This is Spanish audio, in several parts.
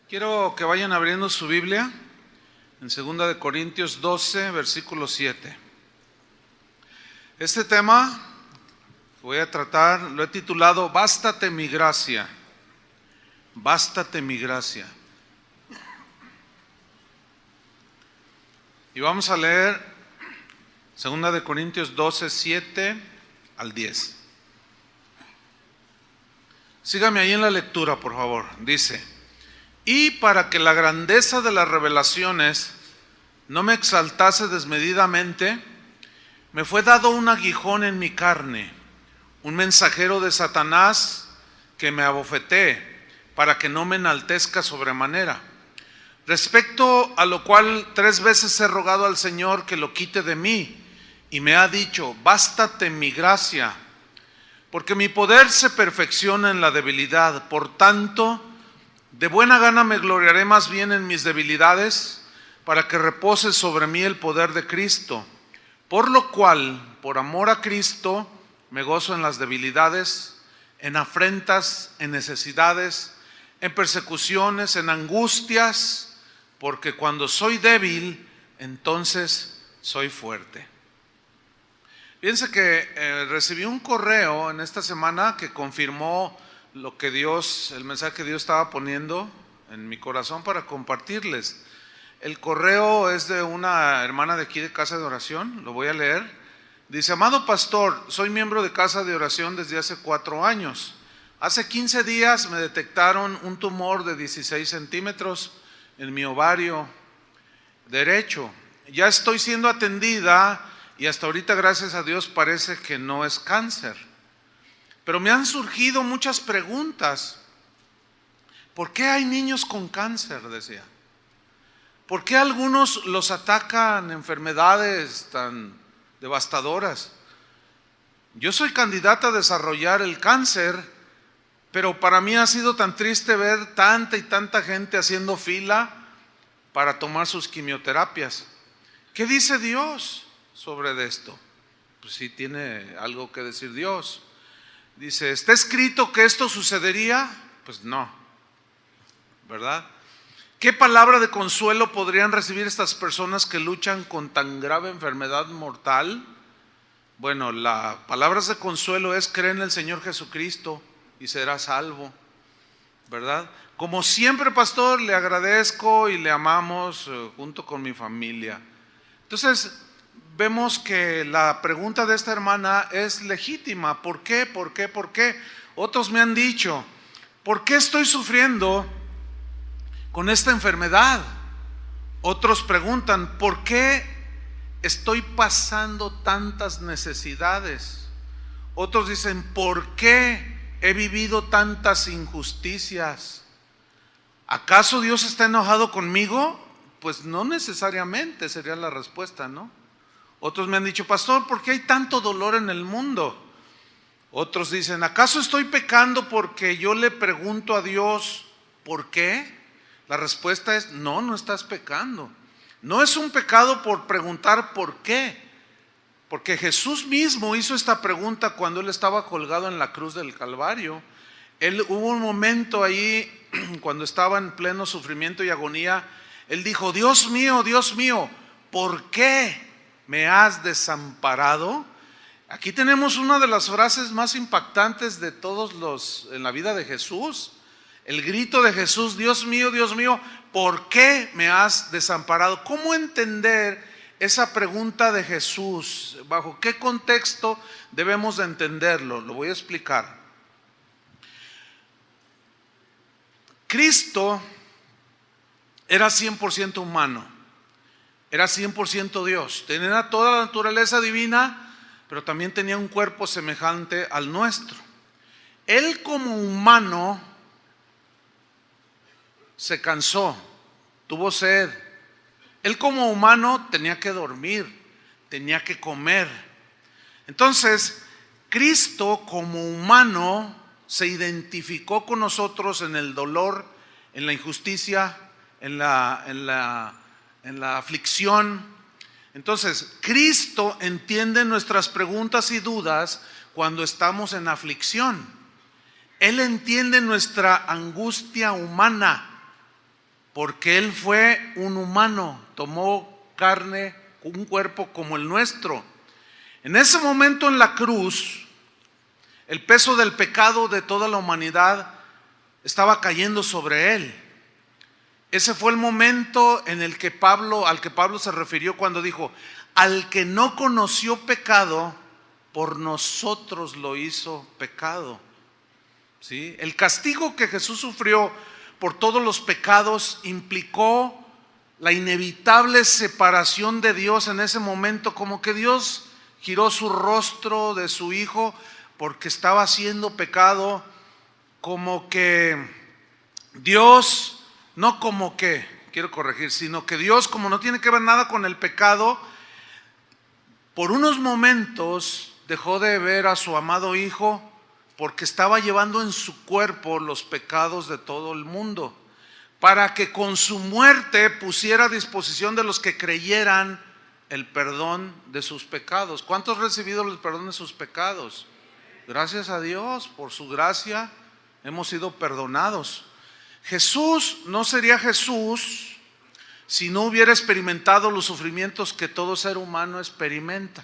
Quiero que vayan abriendo su Biblia en 2 de Corintios 12, versículo 7. Este tema que voy a tratar lo he titulado Bástate mi gracia. Bástate mi gracia. Y vamos a leer 2 de Corintios 12, 7 al 10. Sígame ahí en la lectura, por favor. Dice: y para que la grandeza de las revelaciones no me exaltase desmedidamente, me fue dado un aguijón en mi carne, un mensajero de Satanás que me abofetee, para que no me enaltezca sobremanera. Respecto a lo cual 3 veces he rogado al Señor que lo quite de mí, y me ha dicho: bástate mi gracia, porque mi poder se perfecciona en la debilidad. Por tanto, de buena gana me gloriaré más bien en mis debilidades, para que repose sobre mí el poder de Cristo. Por lo cual, por amor a Cristo, me gozo en las debilidades, en afrentas, en necesidades, en persecuciones, en angustias, porque cuando soy débil, entonces soy fuerte. Fíjense que recibí un correo en esta semana que confirmó lo que el mensaje que Dios estaba poniendo en mi corazón para compartirles. El correo es de una hermana de aquí de Casa de Oración, lo voy a leer. Dice: amado pastor, soy miembro de Casa de Oración desde hace 4 años. Hace 15 días me detectaron un tumor de 16 centímetros en mi ovario derecho. Ya estoy siendo atendida y hasta ahorita, gracias a Dios, parece que no es cáncer. Pero me han surgido muchas preguntas. ¿Por qué hay niños con cáncer? Decía. ¿Por qué a algunos los atacan enfermedades tan devastadoras? Yo soy candidata a desarrollar el cáncer, pero para mí ha sido tan triste ver tanta y tanta gente haciendo fila para tomar sus quimioterapias. ¿Qué dice Dios sobre esto? Pues sí tiene algo que decir Dios. Dice: ¿está escrito que esto sucedería? Pues no, ¿verdad? ¿Qué palabra de consuelo podrían recibir estas personas que luchan con tan grave enfermedad mortal? Bueno, la palabra de consuelo es: cree en el Señor Jesucristo y serás salvo, ¿verdad? Como siempre, pastor, le agradezco y le amamos junto con mi familia. Entonces, vemos que la pregunta de esta hermana es legítima. ¿Por qué? ¿Por qué? ¿Por qué? Otros me han dicho: ¿por qué estoy sufriendo con esta enfermedad? Otros preguntan: ¿por qué estoy pasando tantas necesidades? Otros dicen: ¿por qué he vivido tantas injusticias? ¿Acaso Dios está enojado conmigo? Pues no necesariamente sería la respuesta, ¿no? Otros me han dicho: pastor, ¿por qué hay tanto dolor en el mundo? Otros dicen: ¿acaso estoy pecando porque yo le pregunto a Dios por qué? La respuesta es: no, no estás pecando. No es un pecado por preguntar por qué, porque Jesús mismo hizo esta pregunta cuando Él estaba colgado en la cruz del Calvario. Hubo un momento ahí cuando estaba en pleno sufrimiento y agonía. Él dijo: Dios mío, ¿por qué me has desamparado? Aquí tenemos una de las frases más impactantes de todos en la vida de Jesús. El grito de Jesús: Dios mío, ¿por qué me has desamparado? ¿Cómo entender esa pregunta de Jesús? ¿Bajo qué contexto debemos de entenderlo? Lo voy a explicar. Cristo era 100% humano, era 100% Dios, tenía toda la naturaleza divina, pero también tenía un cuerpo semejante al nuestro. Él como humano se cansó, tuvo sed. Él como humano tenía que dormir, tenía que comer. Entonces, Cristo como humano se identificó con nosotros en el dolor, en la injusticia, en la aflicción. Entonces, Cristo entiende nuestras preguntas y dudas cuando estamos en aflicción. Él entiende nuestra angustia humana. porque Él fue un humano, tomó carne, un cuerpo como el nuestro. En ese momento en la cruz, el peso del pecado de toda la humanidad estaba cayendo sobre Él. Ese fue el momento en el que al que Pablo se refirió cuando dijo: al que no conoció pecado, por nosotros lo hizo pecado. ¿Sí? El castigo que Jesús sufrió por todos los pecados implicó la inevitable separación de Dios en ese momento, como que Dios giró su rostro de su Hijo porque estaba haciendo pecado, como que Dios, no como que, quiero corregir, sino que Dios, como no tiene que ver nada con el pecado, por unos momentos dejó de ver a su amado Hijo porque estaba llevando en su cuerpo los pecados de todo el mundo, para que con su muerte pusiera a disposición de los que creyeran el perdón de sus pecados. ¿Cuántos han recibido el perdón de sus pecados? Gracias a Dios, por su gracia hemos sido perdonados. Jesús no sería Jesús si no hubiera experimentado los sufrimientos que todo ser humano experimenta.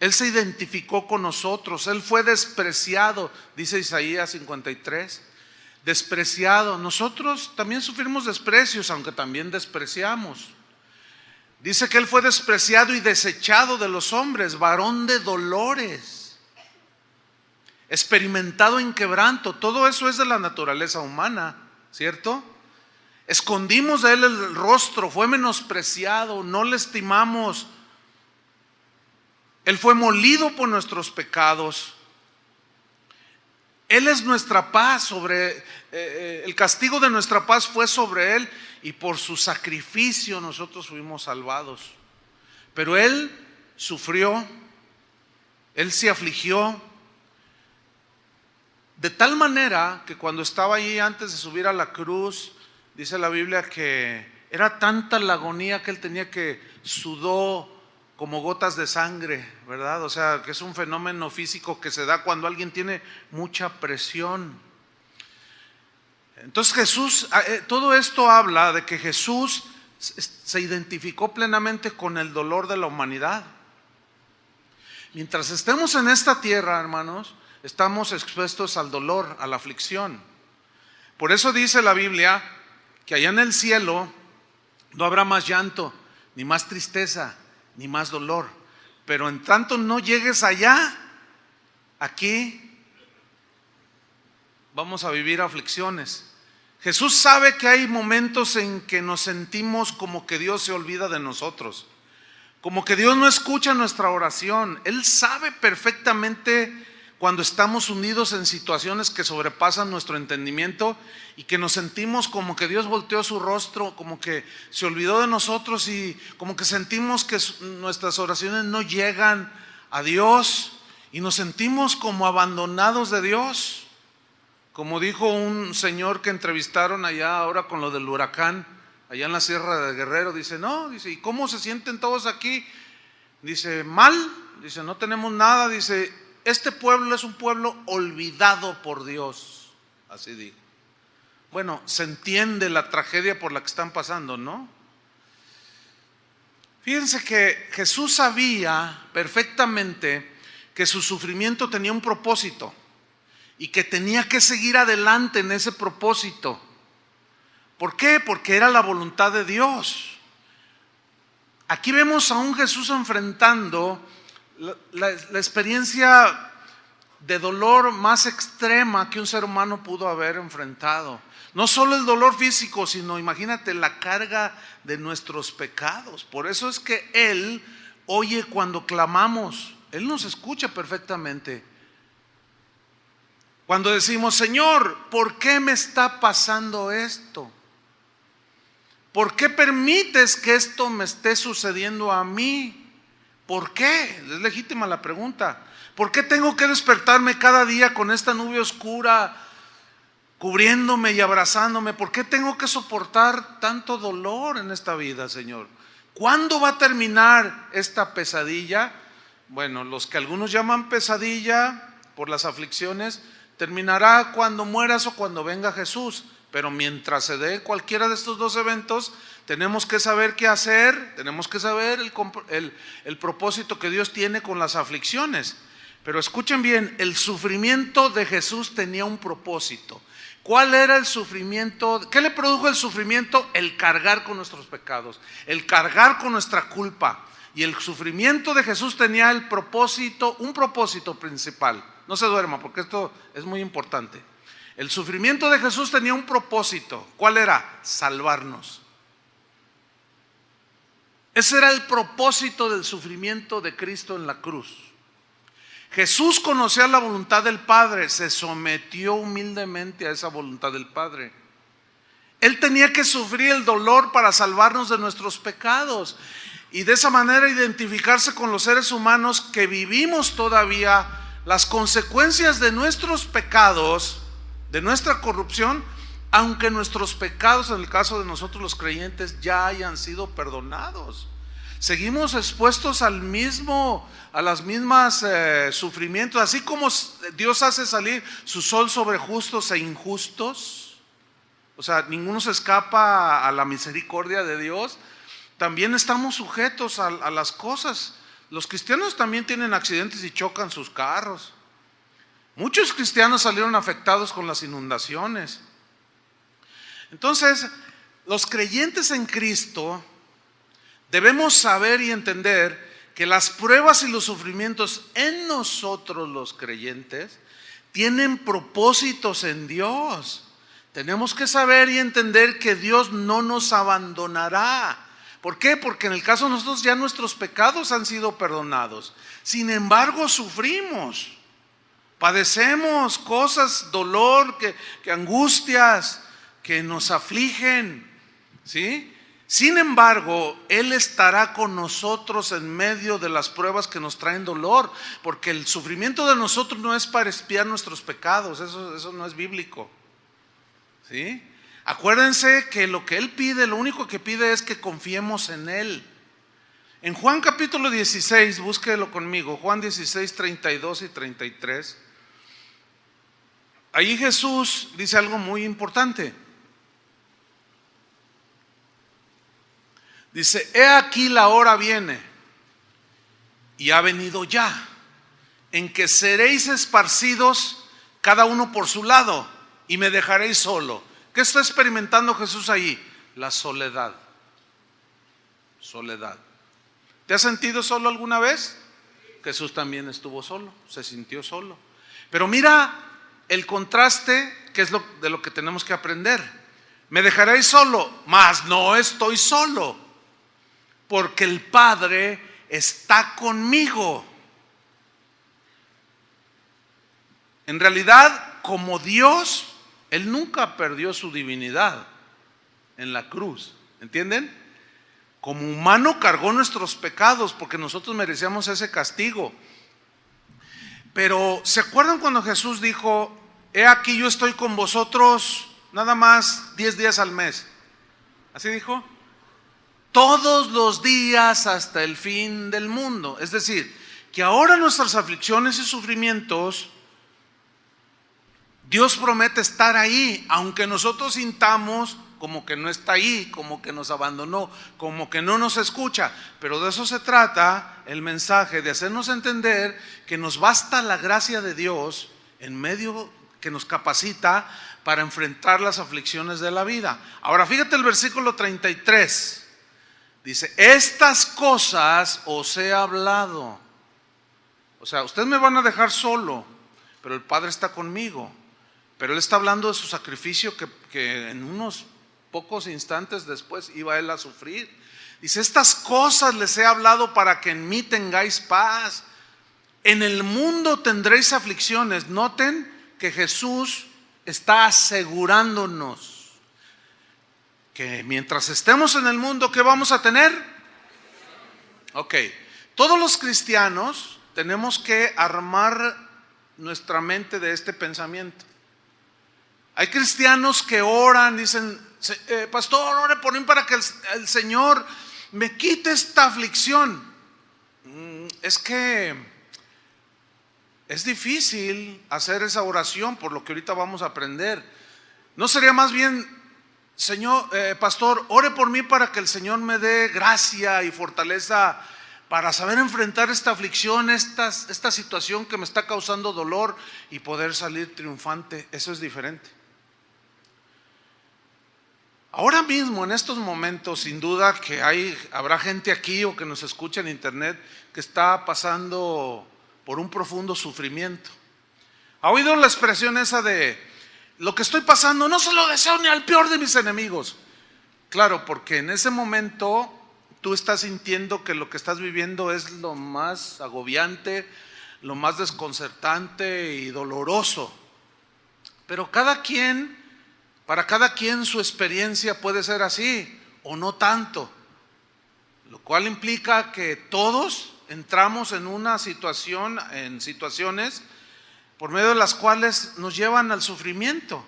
Él se identificó con nosotros, Él fue despreciado, dice Isaías 53, despreciado. Nosotros también sufrimos desprecios, aunque también despreciamos. Dice que Él fue despreciado y desechado de los hombres, varón de dolores, experimentado en quebranto. Todo eso es de la naturaleza humana, ¿cierto? Escondimos de Él el rostro, fue menospreciado, no le estimamos. Él fue molido por nuestros pecados. Él es nuestra paz, el castigo de nuestra paz fue sobre Él, y por su sacrificio nosotros fuimos salvados. Pero Él sufrió, Él se afligió, de tal manera que cuando estaba allí antes de subir a la cruz, dice la Biblia que era tanta la agonía que Él tenía que sudó como gotas de sangre, ¿verdad? O sea, que es un fenómeno físico que se da cuando alguien tiene mucha presión. Entonces Jesús, todo esto habla de que Jesús se identificó plenamente con el dolor de la humanidad. Mientras estemos en esta tierra, hermanos, estamos expuestos al dolor, a la aflicción. Por eso dice la Biblia que allá en el cielo no habrá más llanto, ni más tristeza, ni más dolor. Pero en tanto no llegues allá, aquí vamos a vivir aflicciones. Jesús sabe que hay momentos en que nos sentimos como que Dios se olvida de nosotros, como que Dios no escucha nuestra oración. Él sabe perfectamente cuando estamos unidos en situaciones que sobrepasan nuestro entendimiento y que nos sentimos como que Dios volteó su rostro, como que se olvidó de nosotros, y como que sentimos que nuestras oraciones no llegan a Dios y nos sentimos como abandonados de Dios. Como dijo un señor que entrevistaron allá ahora con lo del huracán, allá en la Sierra de Guerrero, dice, ¿y cómo se sienten todos aquí? Dice, mal, dice, no tenemos nada, dice, este pueblo es un pueblo olvidado por Dios, así dijo. Bueno, se entiende la tragedia por la que están pasando, ¿no? Fíjense que Jesús sabía perfectamente que su sufrimiento tenía un propósito y que tenía que seguir adelante en ese propósito. ¿Por qué? Porque era la voluntad de Dios. Aquí vemos a un Jesús enfrentando la experiencia de dolor más extrema que un ser humano pudo haber enfrentado. No solo el dolor físico, sino imagínate la carga de nuestros pecados. Por eso es que Él oye cuando clamamos. Él nos escucha perfectamente. Cuando decimos, Señor, ¿por qué me está pasando esto? ¿Por qué permites que esto me esté sucediendo a mí? ¿Por qué? Es legítima la pregunta. ¿Por qué tengo que despertarme cada día con esta nube oscura cubriéndome y abrazándome? ¿Por qué tengo que soportar tanto dolor en esta vida, Señor? ¿Cuándo va a terminar esta pesadilla? Bueno, los que algunos llaman pesadilla por las aflicciones, terminará cuando mueras o cuando venga Jesús. Pero mientras se dé cualquiera de estos dos eventos, tenemos que saber qué hacer, tenemos que saber el propósito que Dios tiene con las aflicciones. Pero escuchen bien, el sufrimiento de Jesús tenía un propósito. ¿Cuál era el sufrimiento? ¿Qué le produjo el sufrimiento? El cargar con nuestros pecados, el cargar con nuestra culpa. Y el sufrimiento de Jesús tenía el propósito, un propósito principal. No se duerma, porque esto es muy importante. El sufrimiento de Jesús tenía un propósito. ¿Cuál era? Salvarnos. Ese era el propósito del sufrimiento de Cristo en la cruz. Jesús conocía la voluntad del Padre, se sometió humildemente a esa voluntad del Padre. Él tenía que sufrir el dolor para salvarnos de nuestros pecados y de esa manera identificarse con los seres humanos que vivimos todavía las consecuencias de nuestros pecados, de nuestra corrupción, aunque nuestros pecados, en el caso de nosotros los creyentes, ya hayan sido perdonados. Seguimos expuestos a las mismas sufrimientos, así como Dios hace salir su sol sobre justos e injustos. O sea, ninguno se escapa a la misericordia de Dios. También estamos sujetos a las cosas. Los cristianos también tienen accidentes y chocan sus carros. Muchos cristianos salieron afectados con las inundaciones. Entonces, los creyentes en Cristo debemos saber y entender que las pruebas y los sufrimientos en nosotros los creyentes tienen propósitos en Dios. Tenemos que saber y entender que Dios no nos abandonará. ¿Por qué? Porque en el caso de nosotros ya nuestros pecados han sido perdonados. Sin embargo, sufrimos, padecemos cosas, dolor, que angustias, que nos afligen, ¿sí? Sin embargo, Él estará con nosotros en medio de las pruebas que nos traen dolor, porque el sufrimiento de nosotros no es para expiar nuestros pecados, eso no es bíblico, ¿sí? Acuérdense que lo que Él pide, lo único que pide es que confiemos en Él. En Juan capítulo 16, búsquelo conmigo, Juan 16, 32 y 33. Ahí Jesús dice algo muy importante. Dice, he aquí la hora viene, y ha venido ya, en que seréis esparcidos cada uno por su lado, y me dejaréis solo. ¿Qué está experimentando Jesús ahí? La soledad. Soledad. ¿Te has sentido solo alguna vez? Jesús también estuvo solo, se sintió solo. Pero mira el contraste, que es de lo que tenemos que aprender. Me dejaréis solo, mas no estoy solo, porque el Padre está conmigo. En realidad, como Dios, Él nunca perdió su divinidad en la cruz, ¿entienden? Como humano cargó nuestros pecados porque nosotros merecíamos ese castigo. Pero ¿se acuerdan cuando Jesús dijo, he aquí yo estoy con vosotros nada más 10 días al mes? ¿Así dijo? Todos los días hasta el fin del mundo. Es decir, que ahora nuestras aflicciones y sufrimientos, Dios promete estar ahí, aunque nosotros sintamos como que no está ahí, como que nos abandonó, como que no nos escucha. Pero de eso se trata el mensaje, de hacernos entender que nos basta la gracia de Dios en medio que nos capacita para enfrentar las aflicciones de la vida. Ahora fíjate el versículo 33. Dice, estas cosas os he hablado. O sea, ustedes me van a dejar solo, pero el Padre está conmigo. Pero Él está hablando de su sacrificio que en unos pocos instantes después iba Él a sufrir. Dice, estas cosas les he hablado para que en mí tengáis paz. En el mundo tendréis aflicciones. Noten que Jesús está asegurándonos que mientras estemos en el mundo, ¿qué vamos a tener? Ok, todos los cristianos tenemos que armar nuestra mente de este pensamiento. Hay cristianos que oran, dicen, pastor, ore por mí para que el Señor me quite esta aflicción. Es que es difícil hacer esa oración, por lo que ahorita vamos a aprender. ¿No sería más bien, Señor, pastor, ore por mí para que el Señor me dé gracia y fortaleza para saber enfrentar esta aflicción, esta situación que me está causando dolor y poder salir triunfante? Eso es diferente. Ahora mismo, en estos momentos, sin duda que habrá gente aquí o que nos escucha en internet que está pasando por un profundo sufrimiento. ¿Ha oído la expresión esa de lo que estoy pasando no se lo deseo ni al peor de mis enemigos? Claro, porque en ese momento tú estás sintiendo que lo que estás viviendo es lo más agobiante, lo más desconcertante y doloroso. Pero para cada quien su experiencia puede ser así o no tanto, lo cual implica que todos entramos en situaciones por medio de las cuales nos llevan al sufrimiento.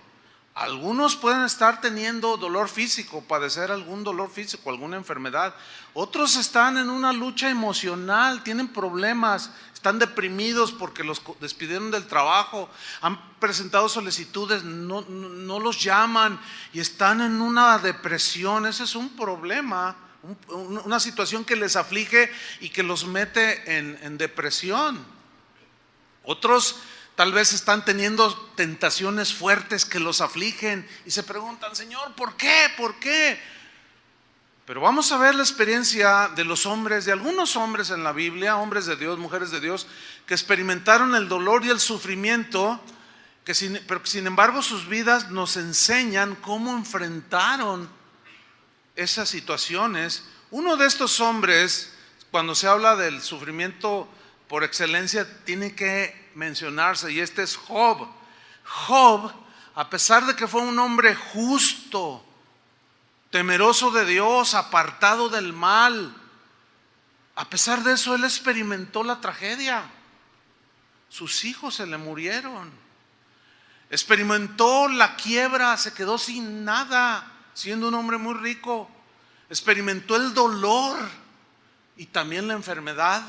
Algunos pueden estar teniendo dolor físico, padecer algún dolor físico, alguna enfermedad. Otros están en una lucha emocional, tienen problemas, están deprimidos porque los despidieron del trabajo, han presentado solicitudes, no los llaman y están en una depresión. Ese es un problema, una situación que les aflige y que los mete en depresión. Otros tal vez están teniendo tentaciones fuertes que los afligen y se preguntan, Señor, ¿por qué? ¿Por qué? Pero vamos a ver la experiencia de los hombres, de algunos hombres en la Biblia, hombres de Dios, mujeres de Dios, que experimentaron el dolor y el sufrimiento, pero sin embargo sus vidas nos enseñan cómo enfrentaron esas situaciones. Uno de estos hombres, cuando se habla del sufrimiento por excelencia, tiene que mencionarse, y este es Job. Job, a pesar de que fue un hombre justo, temeroso de Dios, apartado del mal, a pesar de eso él experimentó la tragedia. Sus hijos se le murieron, experimentó la quiebra, se quedó sin nada, siendo un hombre muy rico. Experimentó el dolor y también la enfermedad.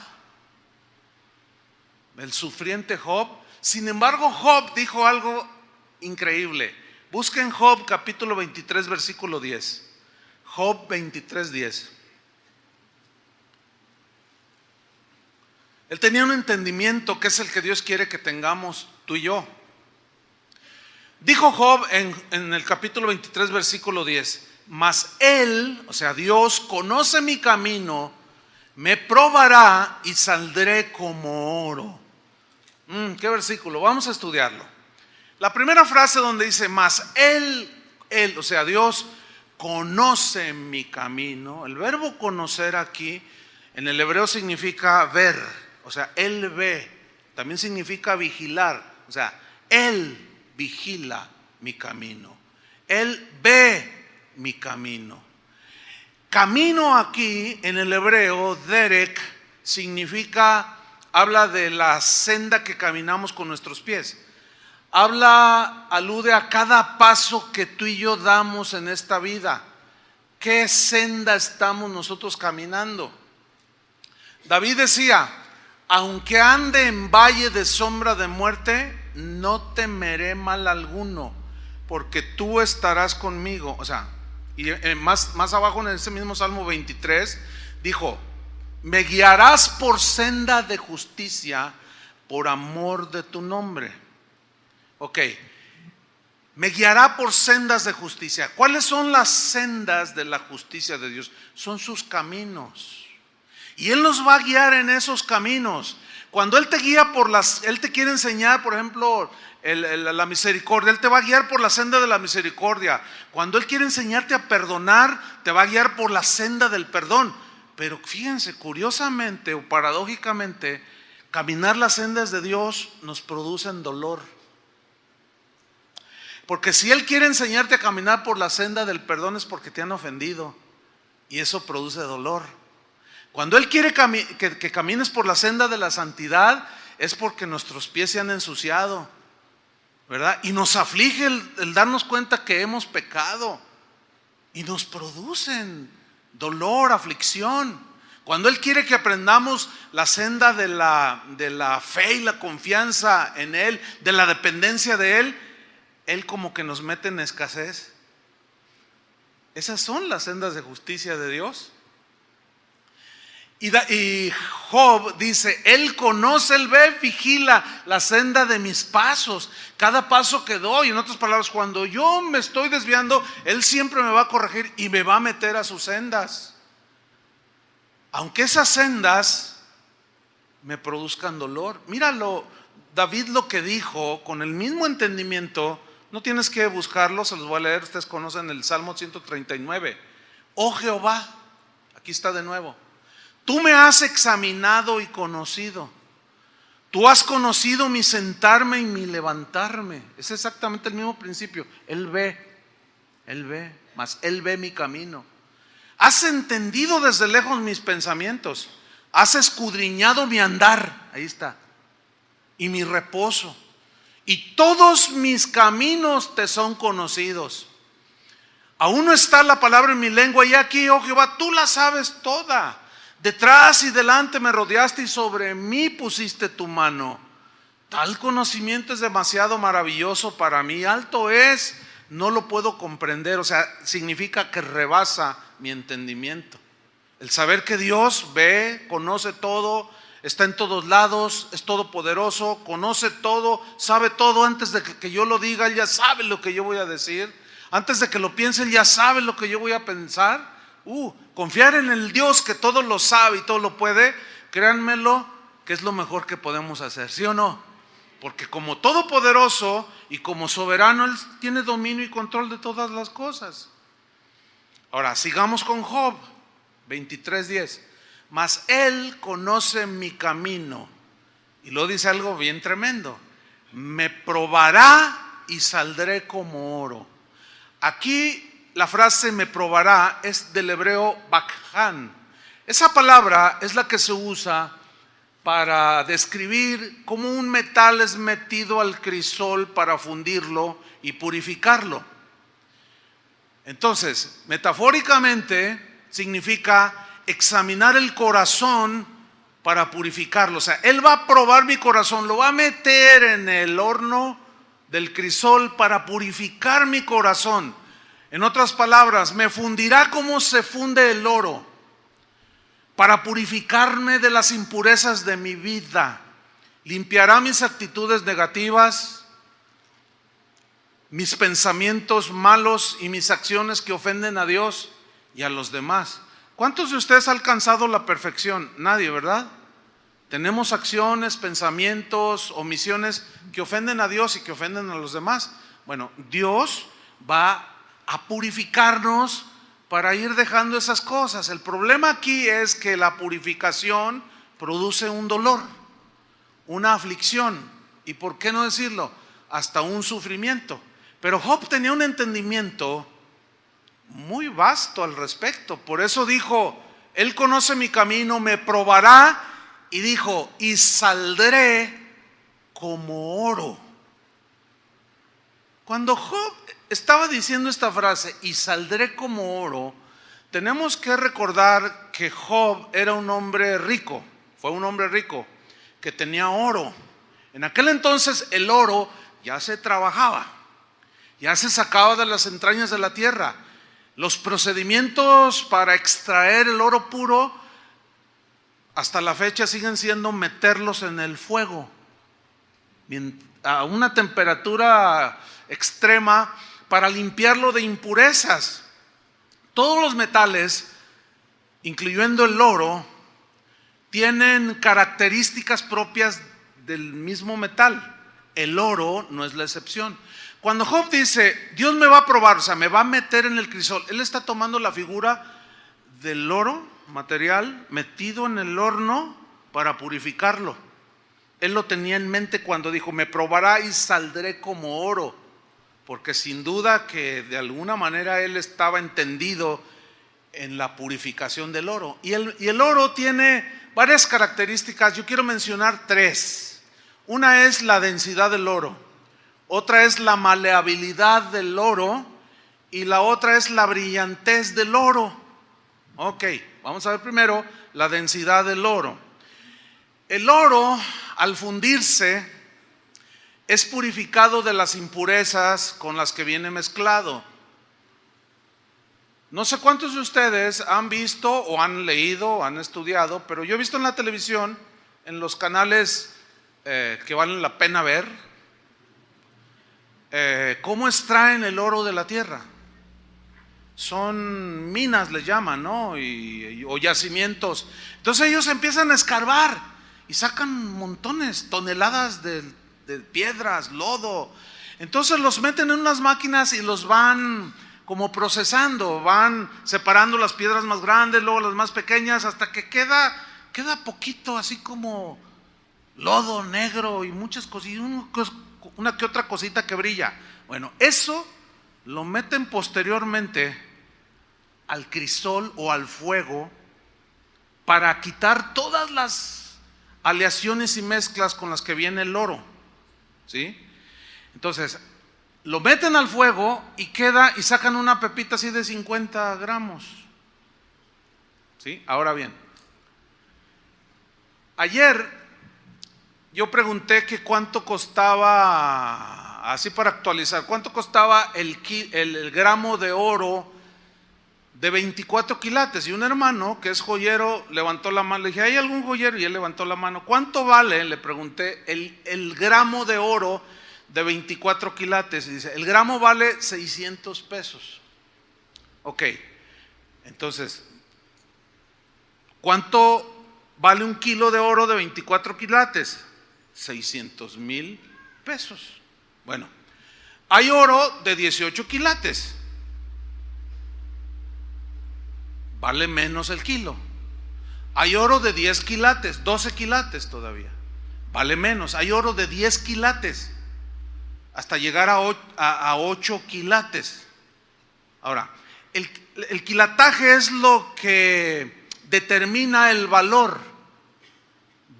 El sufriente Job. Sin embargo, Job dijo algo increíble. Busquen Job capítulo 23 versículo 10. Job 23, 10. Él tenía un entendimiento que es el que Dios quiere que tengamos tú y yo. Dijo Job en el capítulo 23 versículo 10: mas Él, o sea Dios, conoce mi camino, me probará y saldré como oro. ¿Qué versículo? Vamos a estudiarlo. La primera frase donde dice, mas Él, o sea Dios, conoce mi camino. El verbo conocer aquí en el hebreo significa ver, o sea, Él ve. También significa vigilar, o sea, Él vigila mi camino. Él ve mi camino. Camino aquí en el hebreo, derek, habla de la senda que caminamos con nuestros pies. Alude a cada paso que tú y yo damos en esta vida. ¿Qué senda estamos nosotros caminando? David decía, aunque ande en valle de sombra de muerte, no temeré mal alguno, porque tú estarás conmigo. O sea, y más abajo en ese mismo Salmo 23, dijo, me guiarás por senda de justicia por amor de tu nombre. Ok, me guiará por sendas de justicia. ¿Cuáles son las sendas de la justicia de Dios? Son sus caminos. Y Él nos va a guiar en esos caminos. Cuando Él te guía Él te quiere enseñar, por ejemplo, la misericordia, Él te va a guiar por la senda de la misericordia. Cuando Él quiere enseñarte a perdonar, te va a guiar por la senda del perdón. Pero fíjense, curiosamente o paradójicamente, caminar las sendas de Dios nos producen dolor. Porque si Él quiere enseñarte a caminar por la senda del perdón es porque te han ofendido, y eso produce dolor. Cuando Él quiere que camines por la senda de la santidad es porque nuestros pies se han ensuciado, ¿verdad? Y nos aflige el darnos cuenta que hemos pecado, y nos producen dolor, aflicción. Cuando Él quiere que aprendamos la senda de la fe y la confianza en Él, de la dependencia de Él, Él como que nos mete en escasez. Esas son las sendas de justicia de Dios. Y Job dice, Él conoce, Él ve, vigila la senda de mis pasos, cada paso que doy. En otras palabras, cuando yo me estoy desviando, Él siempre me va a corregir y me va a meter a sus sendas. Aunque esas sendas me produzcan dolor. Míralo, David lo que dijo con el mismo entendimiento. No tienes que buscarlo, se los voy a leer. Ustedes conocen el Salmo 139. Oh Jehová, aquí está de nuevo. Tú me has examinado y conocido. Tú has conocido mi sentarme y mi levantarme. Es exactamente el mismo principio. Él ve, mas Él ve mi camino. Has entendido desde lejos mis pensamientos. Has escudriñado mi andar. Ahí está. Y mi reposo. Y todos mis caminos te son conocidos. Aún no está la palabra en mi lengua. Y aquí, oh Jehová, tú la sabes toda. Detrás y delante me rodeaste y sobre mí pusiste tu mano. Tal conocimiento es demasiado maravilloso para mí. Alto es, no lo puedo comprender. O sea, significa que rebasa mi entendimiento. El saber que Dios ve, conoce todo, está en todos lados, es todopoderoso, conoce todo, sabe todo. Antes de que yo lo diga, Él ya sabe lo que yo voy a decir. Antes de que lo piense, Él ya sabe lo que yo voy a pensar. Confiar en el Dios que todo lo sabe y todo lo puede, créanmelo, que es lo mejor que podemos hacer, ¿sí o no? Porque como todopoderoso y como soberano, Él tiene dominio y control de todas las cosas. Ahora, sigamos con Job 23:10. Mas Él conoce mi camino. Y luego dice algo bien tremendo. Me probará y saldré como oro. Aquí la frase me probará es del hebreo bakhan. Esa palabra es la que se usa para describir cómo un metal es metido al crisol para fundirlo y purificarlo. Entonces, metafóricamente significa examinar el corazón para purificarlo. O sea, Él va a probar mi corazón, lo va a meter en el horno del crisol para purificar mi corazón. En otras palabras, me fundirá como se funde el oro para purificarme de las impurezas de mi vida. Limpiará mis actitudes negativas, mis pensamientos malos y mis acciones que ofenden a Dios y a los demás. ¿Cuántos de ustedes han alcanzado la perfección? Nadie, ¿verdad? Tenemos acciones, pensamientos, omisiones que ofenden a Dios y que ofenden a los demás. Bueno, Dios va a purificarnos para ir dejando esas cosas. El problema aquí es que la purificación produce un dolor, una aflicción y, ¿por qué no decirlo?, hasta un sufrimiento. Pero Job tenía un entendimiento muy vasto al respecto. Por eso dijo, Él conoce mi camino, me probará, y dijo, y saldré como oro. Cuando Job estaba diciendo esta frase, y saldré como oro, tenemos que recordar que Job era un hombre rico, fue un hombre rico, que tenía oro. En aquel entonces el oro ya se trabajaba, ya se sacaba de las entrañas de la tierra. Los procedimientos para extraer el oro puro, hasta la fecha siguen siendo meterlos en el fuego, a una temperatura extrema, para limpiarlo de impurezas. Todos los metales, incluyendo el oro, tienen características propias del mismo metal. El oro no es la excepción. Cuando Job dice, Dios me va a probar, o sea, me va a meter en el crisol, él está tomando la figura del oro material metido en el horno para purificarlo. Él lo tenía en mente cuando dijo, me probará y saldré como oro. Porque sin duda que de alguna manera él estaba entendido en la purificación del oro. Y el oro tiene varias características. Yo quiero mencionar tres. Una es la densidad del oro, otra es la maleabilidad del oro y la otra es la brillantez del oro. Ok, vamos a ver primero la densidad del oro. El oro, al fundirse, es purificado de las impurezas con las que viene mezclado. No sé cuántos de ustedes han visto o han leído o han estudiado, pero yo he visto en la televisión, en los canales que valen la pena ver, cómo extraen el oro de la tierra. Son minas, le llaman, ¿no? O yacimientos. Entonces ellos empiezan a escarbar y sacan montones, toneladas de piedras, lodo. Entonces los meten en unas máquinas y los van como procesando, van separando las piedras más grandes, luego las más pequeñas, hasta que queda poquito, así como lodo negro y muchas cosas, y una que otra cosita que brilla. Bueno, eso lo meten posteriormente al crisol o al fuego para quitar todas las aleaciones y mezclas con las que viene el oro, ¿sí? Entonces lo meten al fuego y sacan una pepita así de 50 gramos, ¿sí? Ahora bien, ayer yo pregunté que cuánto costaba, así para actualizar, cuánto costaba el gramo de oro de 24 quilates. Y un hermano que es joyero levantó la mano. Le dije, ¿hay algún joyero? Y él levantó la mano. ¿Cuánto vale? Le pregunté, el gramo de oro de 24 quilates. Y dice, el gramo vale 600 pesos. Ok, entonces, ¿cuánto vale un kilo de oro de 24 quilates? 600,000 pesos. Bueno, hay oro de 18 quilates. Vale menos el kilo. Hay oro de 10 quilates, 12 quilates todavía. Vale menos. Hay oro de 10 quilates hasta llegar a 8 quilates. Ahora, el quilataje es lo que determina el valor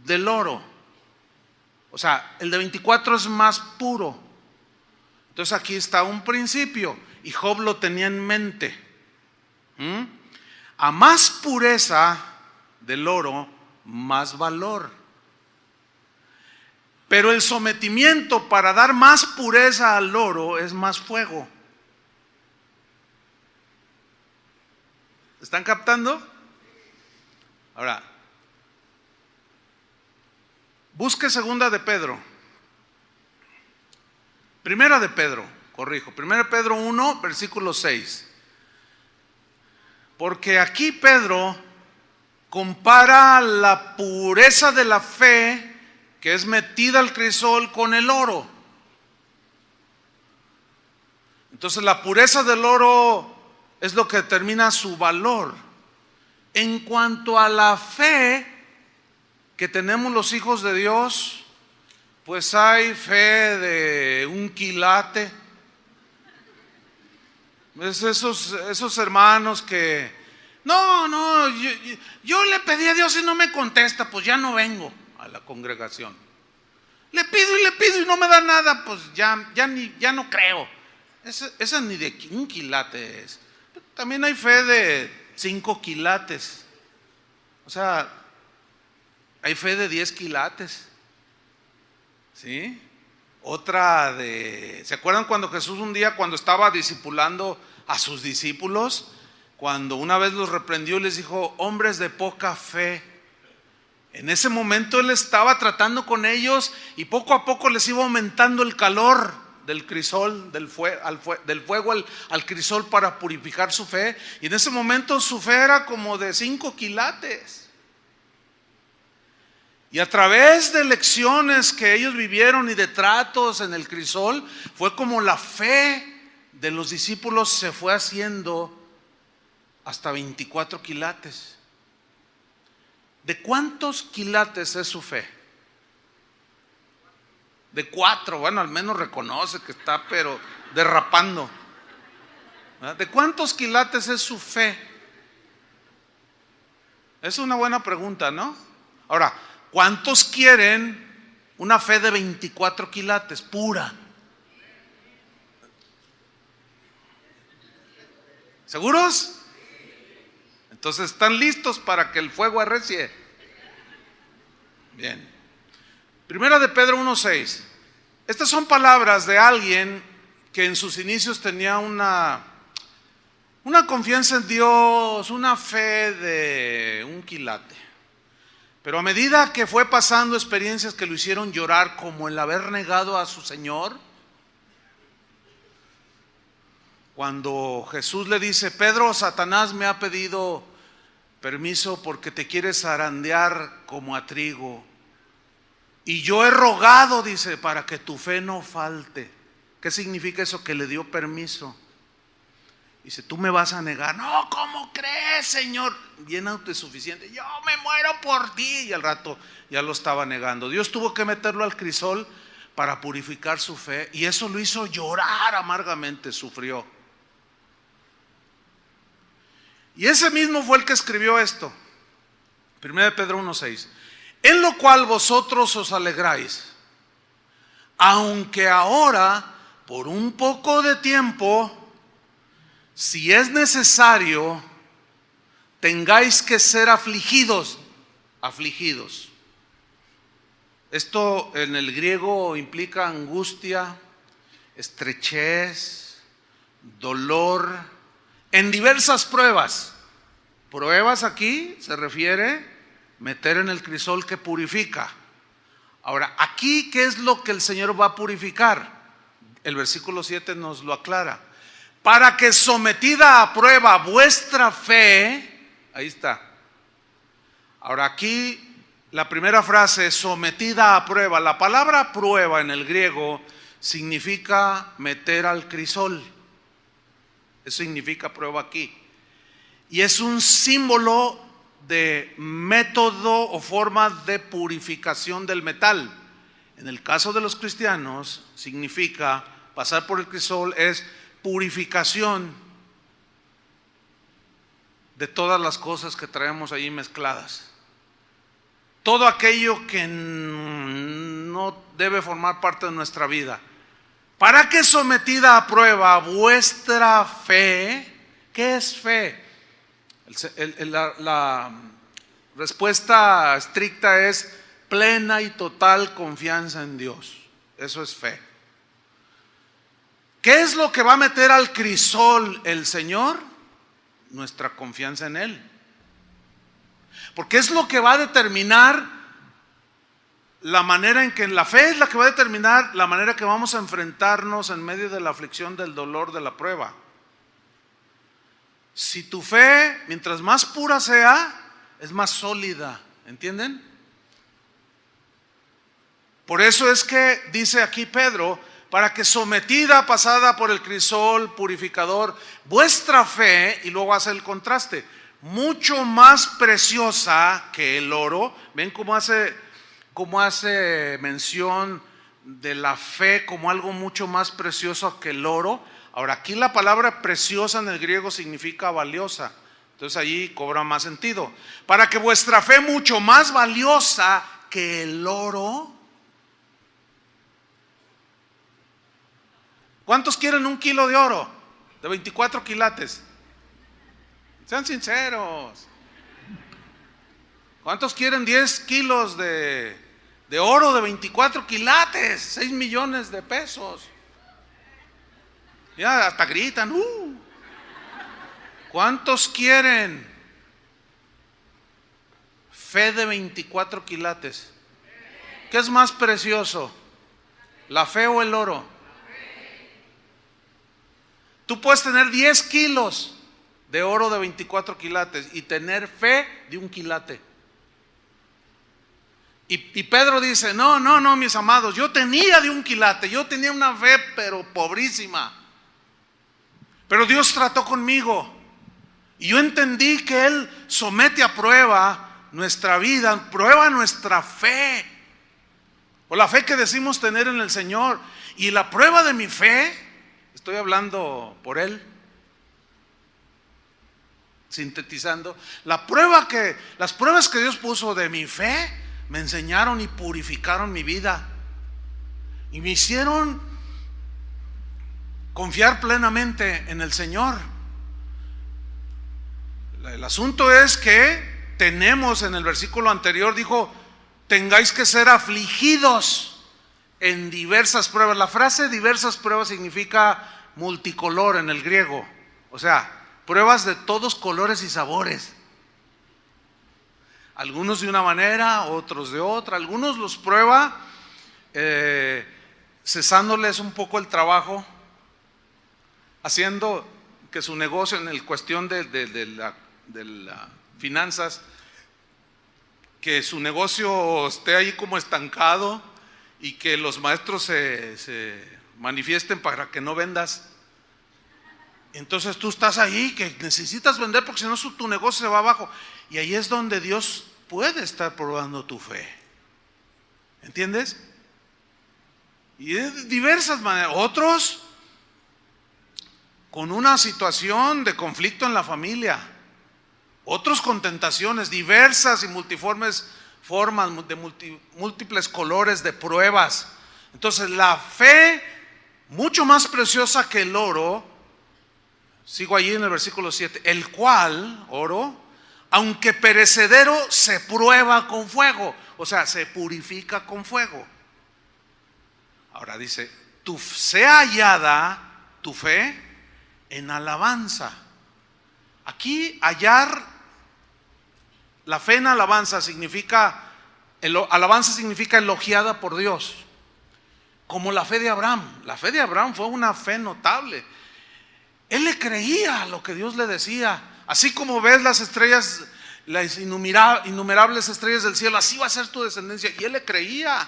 del oro. O sea, el de 24 es más puro. Entonces aquí está un principio y Job lo tenía en mente. A más pureza del oro, más valor. Pero el sometimiento para dar más pureza al oro es más fuego. ¿Están captando? Ahora, busque segunda de Pedro. Primera de Pedro, corrijo. Primera de Pedro 1, versículo 6. Porque aquí Pedro compara la pureza de la fe que es metida al crisol con el oro. Entonces la pureza del oro es lo que determina su valor. En cuanto a la fe que tenemos los hijos de Dios, pues hay fe de 1 quilate. Es esos hermanos que yo le pedí a Dios y no me contesta, pues ya no vengo a la congregación. Le pido y no me da nada, pues ya no creo. Esa ni de 1 quilate es. También hay fe de 5 quilates. O sea, hay fe de 10 quilates. ¿Sí? Otra ¿se acuerdan cuando Jesús un día, cuando estaba discipulando a sus discípulos, cuando una vez los reprendió y les dijo, hombres de poca fe? En ese momento Él estaba tratando con ellos y poco a poco les iba aumentando el calor del crisol, del fuego al crisol para purificar su fe. Y en ese momento su fe era como de 5 quilates. Y a través de lecciones que ellos vivieron y de tratos en el crisol, fue como la fe de los discípulos se fue haciendo hasta 24 quilates. ¿De cuántos quilates es su fe? De 4, bueno, al menos reconoce que está pero derrapando. ¿De cuántos quilates es su fe? Es una buena pregunta, ¿no? Ahora, ¿cuántos quieren una fe de 24 quilates, pura? ¿Seguros? Entonces, ¿están listos para que el fuego arrecie? Bien. Primera de Pedro 1:6. Estas son palabras de alguien que en sus inicios tenía una confianza en Dios, una fe de un quilate. Pero a medida que fue pasando experiencias que lo hicieron llorar, como el haber negado a su Señor, cuando Jesús le dice: Pedro, Satanás me ha pedido permiso porque te quieres zarandear como a trigo, y yo he rogado, dice, para que tu fe no falte. ¿Qué significa eso? Que le dio permiso. Dice: tú me vas a negar. No, ¿cómo crees, Señor? Bien autosuficiente. Yo me muero por ti. Y al rato ya lo estaba negando. Dios tuvo que meterlo al crisol para purificar su fe, y eso lo hizo llorar amargamente, sufrió. Y ese mismo fue el que escribió esto, 1 Pedro 1:6. En lo cual vosotros os alegráis, aunque ahora, por un poco de tiempo, si es necesario, tengáis que ser afligidos. Esto en el griego implica angustia, estrechez, dolor, en diversas pruebas. Pruebas aquí se refiere meter en el crisol que purifica. Ahora, aquí, ¿qué es lo que el Señor va a purificar? El versículo 7 nos lo aclara. Para que sometida a prueba vuestra fe, ahí está. Ahora aquí la primera frase, sometida a prueba. La palabra prueba en el griego significa meter al crisol. Eso significa prueba aquí. Y es un símbolo de método o forma de purificación del metal. En el caso de los cristianos significa pasar por el crisol, es purificación de todas las cosas que traemos ahí mezcladas. Todo aquello que no debe formar parte de nuestra vida. Para que sometida a prueba vuestra fe. ¿Qué es fe? La respuesta estricta es plena y total confianza en Dios. Eso es fe. ¿Qué es lo que va a meter al crisol el Señor? Nuestra confianza en Él. Porque es lo que va a determinar la manera en que, la fe es la que va a determinar la manera que vamos a enfrentarnos en medio de la aflicción, del dolor, de la prueba. Si tu fe, mientras más pura sea, es más sólida, ¿entienden? Por eso es que dice aquí Pedro, para que sometida, pasada por el crisol purificador, vuestra fe, y luego hace el contraste, mucho más preciosa que el oro. ¿Ven cómo hace mención de la fe como algo mucho más precioso que el oro? Ahora, aquí la palabra preciosa en el griego significa valiosa. Entonces allí cobra más sentido. Para que vuestra fe mucho más valiosa que el oro. ¿Cuántos quieren 1 kilo de oro? De 24 quilates. Sean sinceros. ¿Cuántos quieren 10 kilos de oro de 24 quilates? 6 millones de pesos. Ya hasta gritan. ¿Cuántos quieren fe de 24 quilates? ¿Qué es más precioso? ¿La fe o el oro? Tú puedes tener 10 kilos de oro de 24 quilates y tener fe de 1 quilate. Y Pedro dice: no, mis amados, yo tenía de 1 quilate, yo tenía una fe pero pobrísima. Pero Dios trató conmigo y yo entendí que Él somete a prueba nuestra vida, prueba nuestra fe, o la fe que decimos tener en el Señor. Y la prueba de mi fe, estoy hablando por Él, sintetizando, las pruebas que Dios puso de mi fe me enseñaron y purificaron mi vida y me hicieron confiar plenamente en el Señor. El asunto es que tenemos, en el versículo anterior dijo, tengáis que ser afligidos. en diversas pruebas. La frase diversas pruebas significa multicolor en el griego. O sea, pruebas de todos colores y sabores. Algunos de una manera, otros de otra. Algunos los prueba cesándoles un poco el trabajo, haciendo que su negocio en el cuestión de las finanzas, que su negocio esté ahí como estancado y que los maestros se manifiesten para que no vendas. Entonces tú estás ahí que necesitas vender porque si no tu negocio se va abajo. Y ahí es donde Dios puede estar probando tu fe. ¿Entiendes? Y de diversas maneras. Otros con una situación de conflicto en la familia. Otros con tentaciones diversas y multiformes formas, de múltiples colores de pruebas. Entonces la fe, mucho más preciosa que el oro, sigo allí en el versículo 7, el cual, oro, aunque perecedero, se prueba con fuego, o sea, se purifica con fuego. Ahora dice, sea hallada tu fe en alabanza. Aquí hallar la fe en alabanza significa elogiada por Dios, como la fe de Abraham. La fe de Abraham fue una fe notable. Él le creía a lo que Dios le decía. Así como ves las estrellas, las innumerables estrellas del cielo, así va a ser tu descendencia. Y él le creía.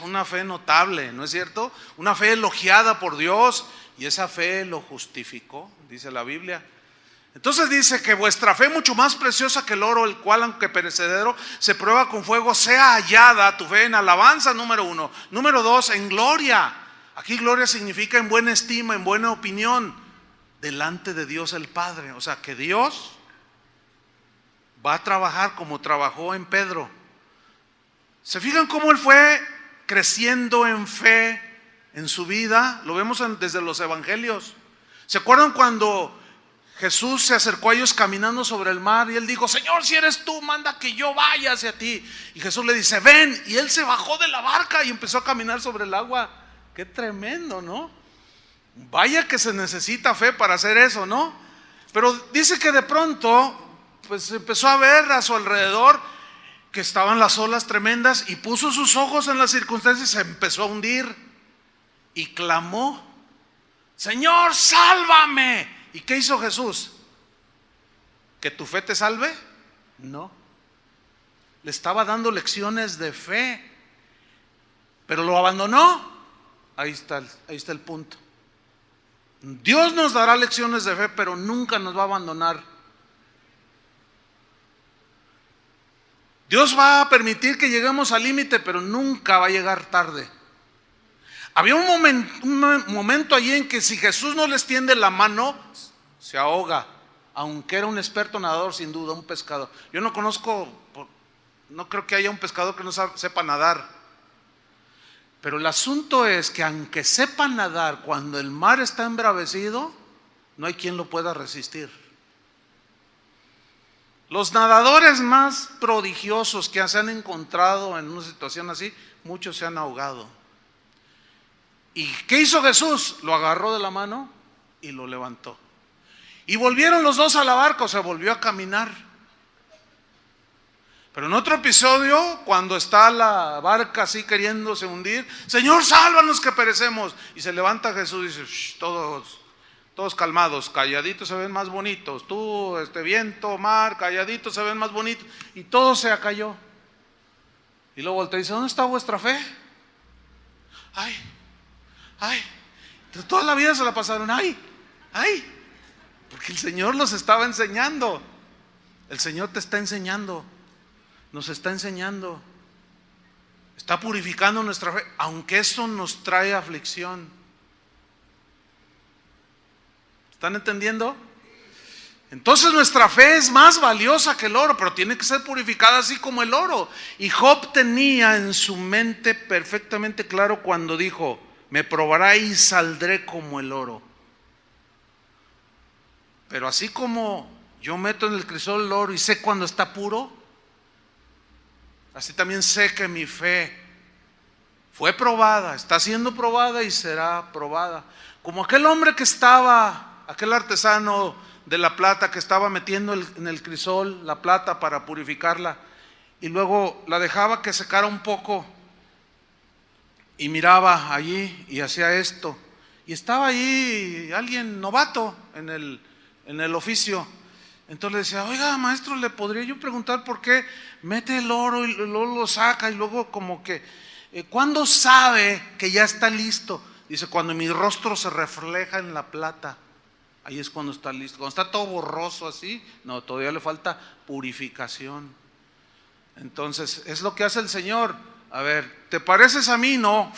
Una fe notable, ¿no es cierto? Una fe elogiada por Dios, y esa fe lo justificó, dice la Biblia. Entonces dice que vuestra fe, mucho más preciosa que el oro, el cual aunque perecedero se prueba con fuego, sea hallada tu fe en alabanza, número 1. Número 2, en gloria. Aquí gloria significa en buena estima, en buena opinión, delante de Dios el Padre. O sea que Dios va a trabajar como trabajó en Pedro. ¿Se fijan cómo él fue creciendo en fe en su vida? Lo vemos desde los evangelios. ¿Se acuerdan cuando Jesús se acercó a ellos caminando sobre el mar y él dijo, Señor, si eres tú, manda que yo vaya hacia ti? Y Jesús le dice, ven. Y él se bajó de la barca y empezó a caminar sobre el agua. Qué tremendo, ¿no? Vaya que se necesita fe para hacer eso, ¿no? Pero dice que de pronto pues empezó a ver a su alrededor que estaban las olas tremendas y puso sus ojos en las circunstancias y se empezó a hundir y clamó, Señor, sálvame. ¿Y qué hizo Jesús? ¿Que tu fe te salve? No. Le estaba dando lecciones de fe, pero lo abandonó. Ahí está el punto. Dios nos dará lecciones de fe, pero nunca nos va a abandonar. Dios va a permitir que lleguemos al límite, pero nunca va a llegar tarde. Había un momento allí en que si Jesús no les tiende la mano, se ahoga, aunque era un experto nadador, sin duda, un pescador. Yo no creo que haya un pescador que no sepa nadar. Pero el asunto es que aunque sepa nadar, cuando el mar está embravecido, no hay quien lo pueda resistir. Los nadadores más prodigiosos que se han encontrado en una situación así, muchos se han ahogado. ¿Y qué hizo Jesús? Lo agarró de la mano y lo levantó. Y volvieron los dos a la barca, o sea, volvió a caminar. Pero en otro episodio, cuando está la barca así queriéndose hundir, Señor, sálvanos que perecemos. Y se levanta Jesús y dice, todos calmados, calladitos se ven más bonitos. Tú, viento, mar, calladitos se ven más bonitos. Y todo se acalló. Y luego voltea y dice, ¿dónde está vuestra fe? Ay, toda la vida se la pasaron, porque el Señor los estaba enseñando. El Señor te está enseñando, nos está enseñando, está purificando nuestra fe, aunque eso nos trae aflicción. ¿Están entendiendo? Entonces nuestra fe es más valiosa que el oro, pero tiene que ser purificada así como el oro. Y Job tenía en su mente perfectamente claro cuando dijo, me probará y saldré como el oro. Pero así como yo meto en el crisol el oro y sé cuando está puro, así también sé que mi fe fue probada, está siendo probada y será probada. Como aquel hombre que estaba, aquel artesano de la plata que estaba metiendo en el crisol la plata para purificarla y luego la dejaba que secara un poco y miraba allí y hacía esto. Y estaba allí alguien novato en el oficio. Entonces le decía, oiga maestro, ¿le podría yo preguntar por qué mete el oro y luego lo saca y luego como que, ¿cuándo sabe que ya está listo? Dice, cuando mi rostro se refleja en la plata, ahí es cuando está listo. Cuando está todo borroso así, no, todavía le falta purificación. Entonces, es lo que hace el Señor. A ver, ¿te pareces a mí? No.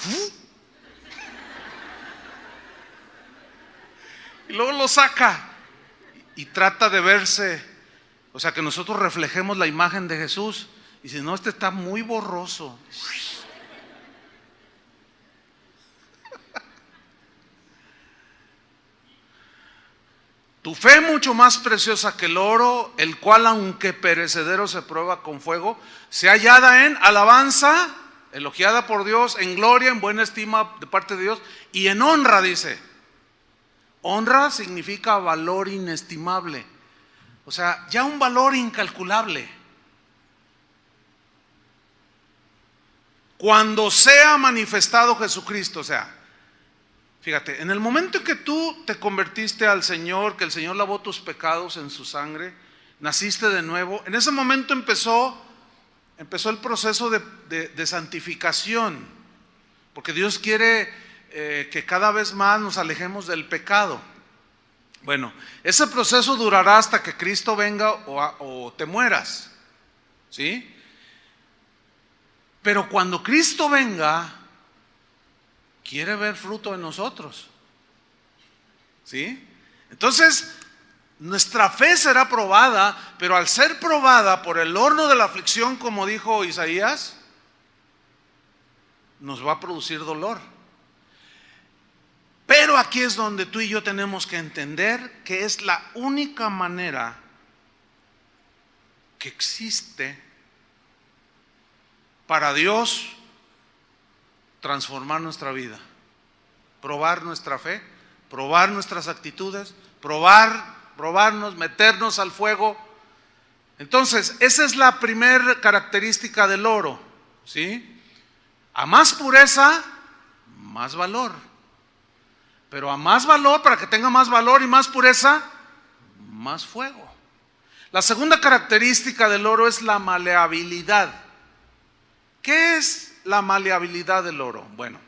Y luego lo saca y trata de verse, o sea, que nosotros reflejemos la imagen de Jesús. Y si no, este está muy borroso. Tu fe mucho más preciosa que el oro, el cual aunque perecedero se prueba con fuego, se hallada en alabanza, elogiada por Dios, en gloria, en buena estima de parte de Dios y en honra, dice. Honra significa valor inestimable, o sea, ya un valor incalculable. Cuando sea manifestado Jesucristo, o sea, fíjate, en el momento en que tú te convertiste al Señor, que el Señor lavó tus pecados en su sangre, naciste de nuevo, en ese momento empezó el proceso de santificación, porque Dios quiere que cada vez más nos alejemos del pecado. Bueno, ese proceso durará hasta que Cristo venga o te mueras, ¿sí? Pero cuando Cristo venga, quiere ver fruto en nosotros, ¿sí? Entonces, nuestra fe será probada, pero al ser probada por el horno de la aflicción, como dijo Isaías, nos va a producir dolor. Pero aquí es donde tú y yo tenemos que entender que es la única manera que existe para Dios transformar nuestra vida, probar nuestra fe, probar nuestras actitudes, probarnos, meternos al fuego. Entonces, esa es la primera característica del oro, ¿sí? A más pureza, más valor. Pero a más valor, para que tenga más valor y más pureza, más fuego. La segunda característica del oro es la maleabilidad. ¿Qué es la maleabilidad del oro? Bueno,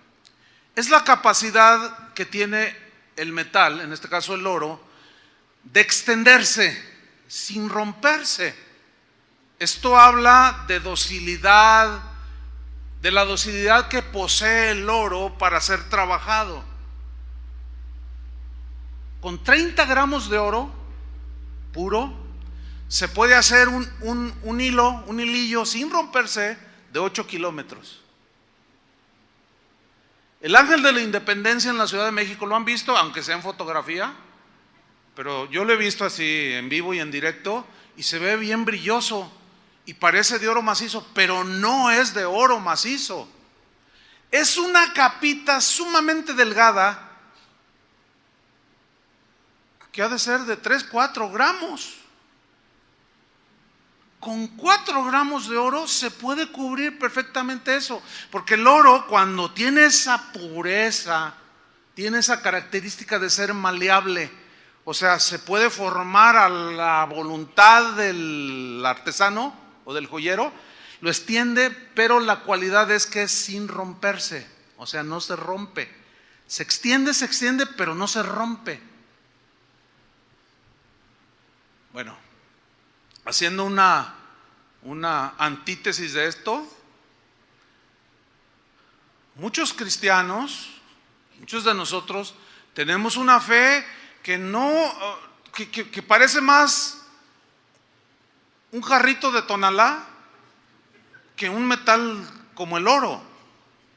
es la capacidad que tiene el metal, en este caso el oro, de extenderse sin romperse. Esto habla de docilidad, de la docilidad que posee el oro para ser trabajado. Con 30 gramos de oro puro se puede hacer un hilillo sin romperse de 8 kilómetros. El Ángel de la Independencia en la Ciudad de México, ¿lo han visto? Aunque sea en fotografía, pero yo lo he visto así en vivo y en directo y se ve bien brilloso y parece de oro macizo, pero no es de oro macizo. Es una capita sumamente delgada que ha de ser de 3-4 gramos. Con 4 gramos de oro se puede cubrir perfectamente eso, porque el oro, cuando tiene esa pureza, tiene esa característica de ser maleable, o sea, se puede formar a la voluntad del artesano o del joyero, lo extiende, pero la cualidad es que es sin romperse, o sea, no se rompe. Se extiende, pero no se rompe. Bueno, haciendo una antítesis de esto, muchos cristianos, muchos de nosotros, tenemos una fe que que parece más un jarrito de tonalá que un metal como el oro,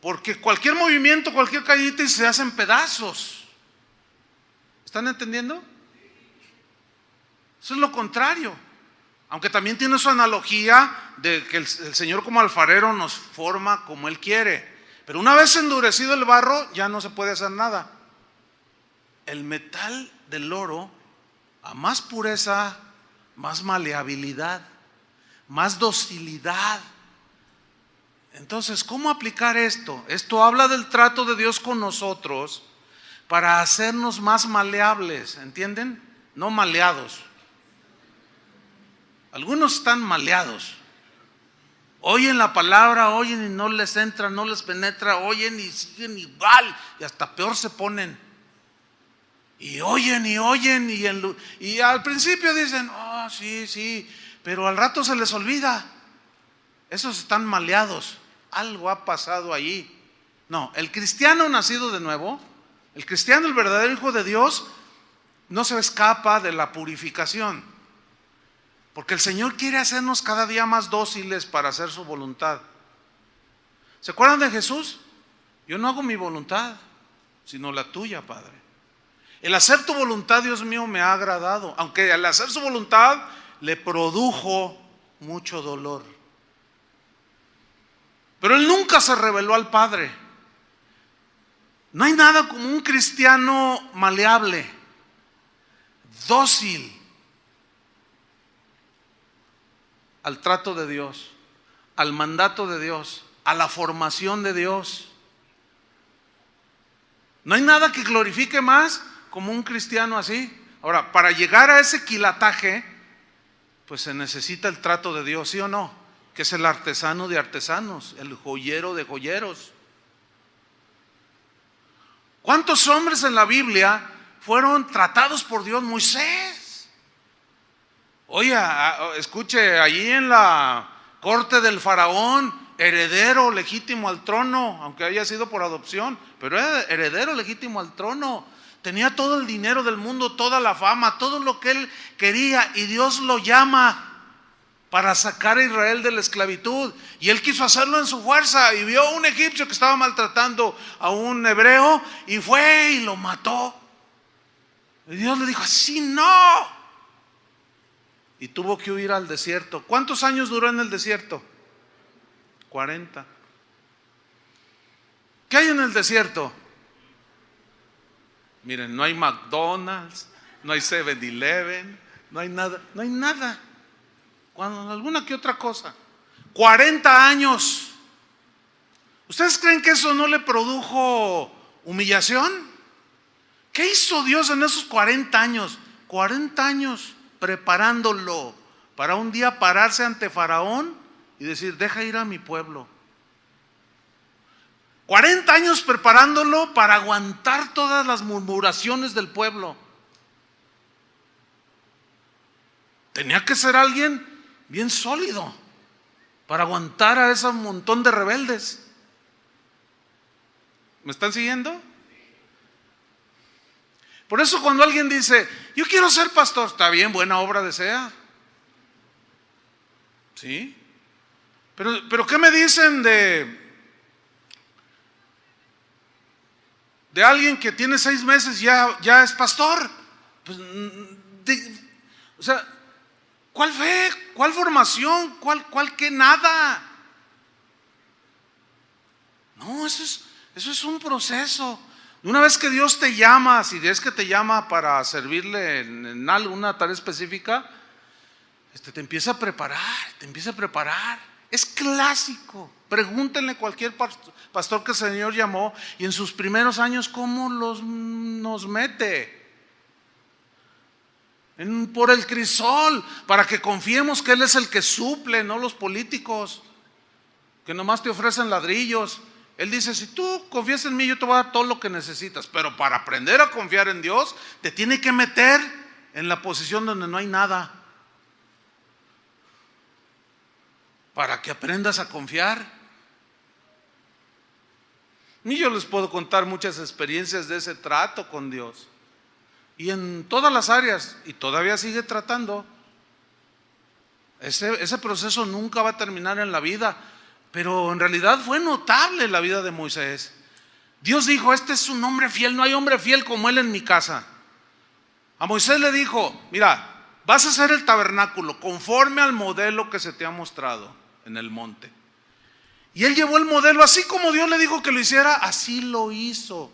porque cualquier movimiento, cualquier caída y se hacen pedazos. ¿Están entendiendo? Eso es lo contrario. Aunque también tiene su analogía de que el Señor como alfarero nos forma como Él quiere. Pero una vez endurecido el barro, ya no se puede hacer nada. El metal del oro, a más pureza, más maleabilidad, más docilidad. Entonces, ¿cómo aplicar esto? Esto habla del trato de Dios con nosotros para hacernos más maleables, ¿entienden? No maleados. Algunos están maleados. Oyen la palabra, oyen y no les entra, no les penetra, oyen y siguen igual y hasta peor se ponen. Y oyen y al principio dicen, oh, sí, pero al rato se les olvida. Esos están maleados. Algo ha pasado allí. No, el cristiano nacido de nuevo, el cristiano, el verdadero hijo de Dios, no se escapa de la purificación. Porque el Señor quiere hacernos cada día más dóciles para hacer su voluntad. ¿Se acuerdan de Jesús? Yo no hago mi voluntad, sino la tuya, Padre. El hacer tu voluntad, Dios mío, me ha agradado. Aunque al hacer su voluntad le produjo mucho dolor. Pero Él nunca se rebeló al Padre. No hay nada como un cristiano maleable, dócil al trato de Dios, al mandato de Dios, a la formación de Dios. No hay nada que glorifique más como un cristiano así. Ahora, para llegar a ese quilataje, pues se necesita el trato de Dios, ¿sí o no? Que es el artesano de artesanos, el joyero de joyeros. ¿Cuántos hombres en la Biblia fueron tratados por Dios? Moisés. Oye, escuche, allí en la corte del faraón, heredero legítimo al trono, aunque haya sido por adopción, pero era heredero legítimo al trono. Tenía todo el dinero del mundo, toda la fama, todo lo que él quería, y Dios lo llama para sacar a Israel de la esclavitud. Y él quiso hacerlo en su fuerza y vio a un egipcio que estaba maltratando a un hebreo y fue y lo mató. Y Dios le dijo, así no. Y tuvo que huir al desierto. ¿Cuántos años duró en el desierto? 40. ¿Qué hay en el desierto? Miren, no hay McDonald's, no hay 7-Eleven, no hay nada, no hay nada. Cuando alguna que otra cosa. 40 años. ¿Ustedes creen que eso no le produjo humillación? ¿Qué hizo Dios en esos 40 años? 40 años preparándolo para un día pararse ante Faraón y decir, deja ir a mi pueblo. 40 años preparándolo para aguantar todas las murmuraciones del pueblo. Tenía que ser alguien bien sólido para aguantar a ese montón de rebeldes. ¿Me están siguiendo? Por eso cuando alguien dice, yo quiero ser pastor, está bien, buena obra desea. ¿Sí? Pero ¿qué me dicen de alguien que tiene 6 meses y ya es pastor? Pues, o sea, ¿cuál fe? ¿Cuál formación? ¿Cuál qué? Nada. No, eso es un proceso. Una vez que Dios te llama, si es que te llama para servirle en alguna tarea específica, te empieza a preparar. Es clásico. Pregúntenle a cualquier pastor que el Señor llamó y en sus primeros años cómo nos mete por el crisol para que confiemos que Él es el que suple, no los políticos que nomás te ofrecen ladrillos. Él dice, si tú confías en mí, yo te voy a dar todo lo que necesitas, pero para aprender a confiar en Dios, te tiene que meter en la posición donde no hay nada, para que aprendas a confiar. Y yo les puedo contar muchas experiencias de ese trato con Dios, y en todas las áreas, y todavía sigue tratando. Ese proceso nunca va a terminar en la vida. Pero en realidad fue notable la vida de Moisés. Dios dijo, este es un hombre fiel, no hay hombre fiel como él en mi casa. A Moisés le dijo, mira, vas a hacer el tabernáculo conforme al modelo que se te ha mostrado en el monte. Y él llevó el modelo, así como Dios le dijo que lo hiciera, así lo hizo.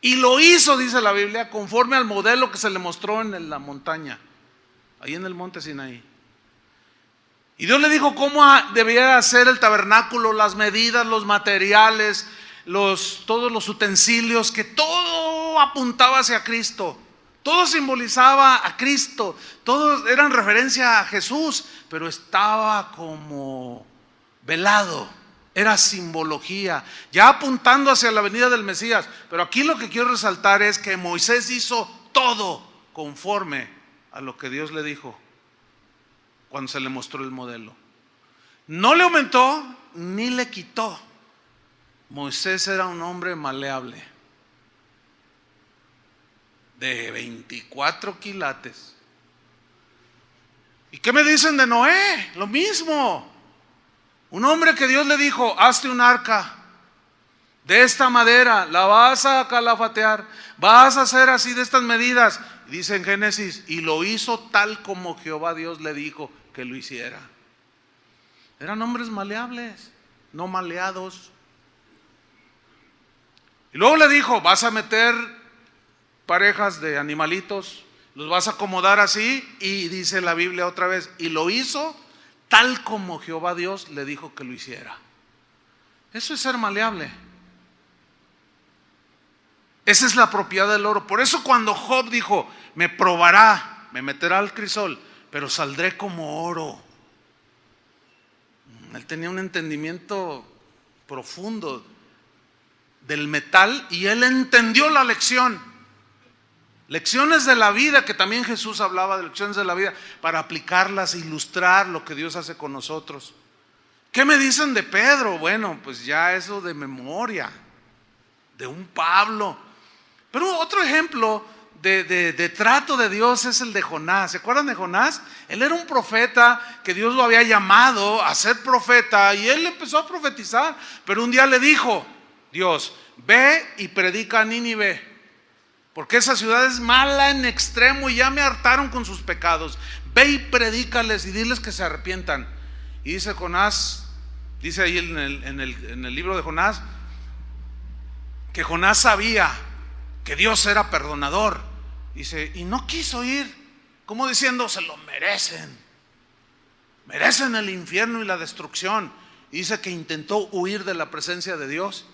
Y lo hizo, dice la Biblia, conforme al modelo que se le mostró en la montaña, ahí en el monte Sinaí. Y Dios le dijo cómo debía ser el tabernáculo, las medidas, los materiales, todos los utensilios, que todo apuntaba hacia Cristo. Todo simbolizaba a Cristo, todos eran referencia a Jesús, pero estaba como velado, era simbología, ya apuntando hacia la venida del Mesías. Pero aquí lo que quiero resaltar es que Moisés hizo todo conforme a lo que Dios le dijo cuando se le mostró el modelo. No le aumentó ni le quitó. Moisés era un hombre maleable, de 24 quilates. ¿Y qué me dicen de Noé? Lo mismo. Un hombre que Dios le dijo: hazte un arca de esta madera, la vas a calafatear, vas a hacer así de estas medidas. Y dice en Génesis: y lo hizo tal como Jehová Dios le dijo que lo hiciera. Eran hombres maleables, no maleados. Y luego le dijo: vas a meter parejas de animalitos, los vas a acomodar así. Y dice la Biblia otra vez: y lo hizo tal como Jehová Dios le dijo que lo hiciera. Eso es ser maleable. Esa es la propiedad del oro. Por eso cuando Job dijo: me probará, me meterá al crisol, pero saldré como oro. Él tenía un entendimiento profundo del metal y él entendió la lección. Lecciones de la vida, que también Jesús hablaba de lecciones de la vida, para aplicarlas, ilustrar lo que Dios hace con nosotros. ¿Qué me dicen de Pedro? Bueno, pues ya eso de memoria, de un Pablo. Pero otro ejemplo de trato de Dios es el de Jonás. ¿Se acuerdan de Jonás? Él era un profeta que Dios lo había llamado a ser profeta y él empezó a profetizar. Pero un día le dijo Dios: ve y predica a Nínive, porque esa ciudad es mala en extremo y ya me hartaron con sus pecados. Ve y predícales y diles que se arrepientan. Y dice Jonás, dice ahí en el libro de Jonás, que Jonás sabía que Dios era perdonador. Dice, y no quiso ir, como diciendo: se lo merecen. Merecen el infierno y la destrucción. Y dice que intentó huir de la presencia de Dios.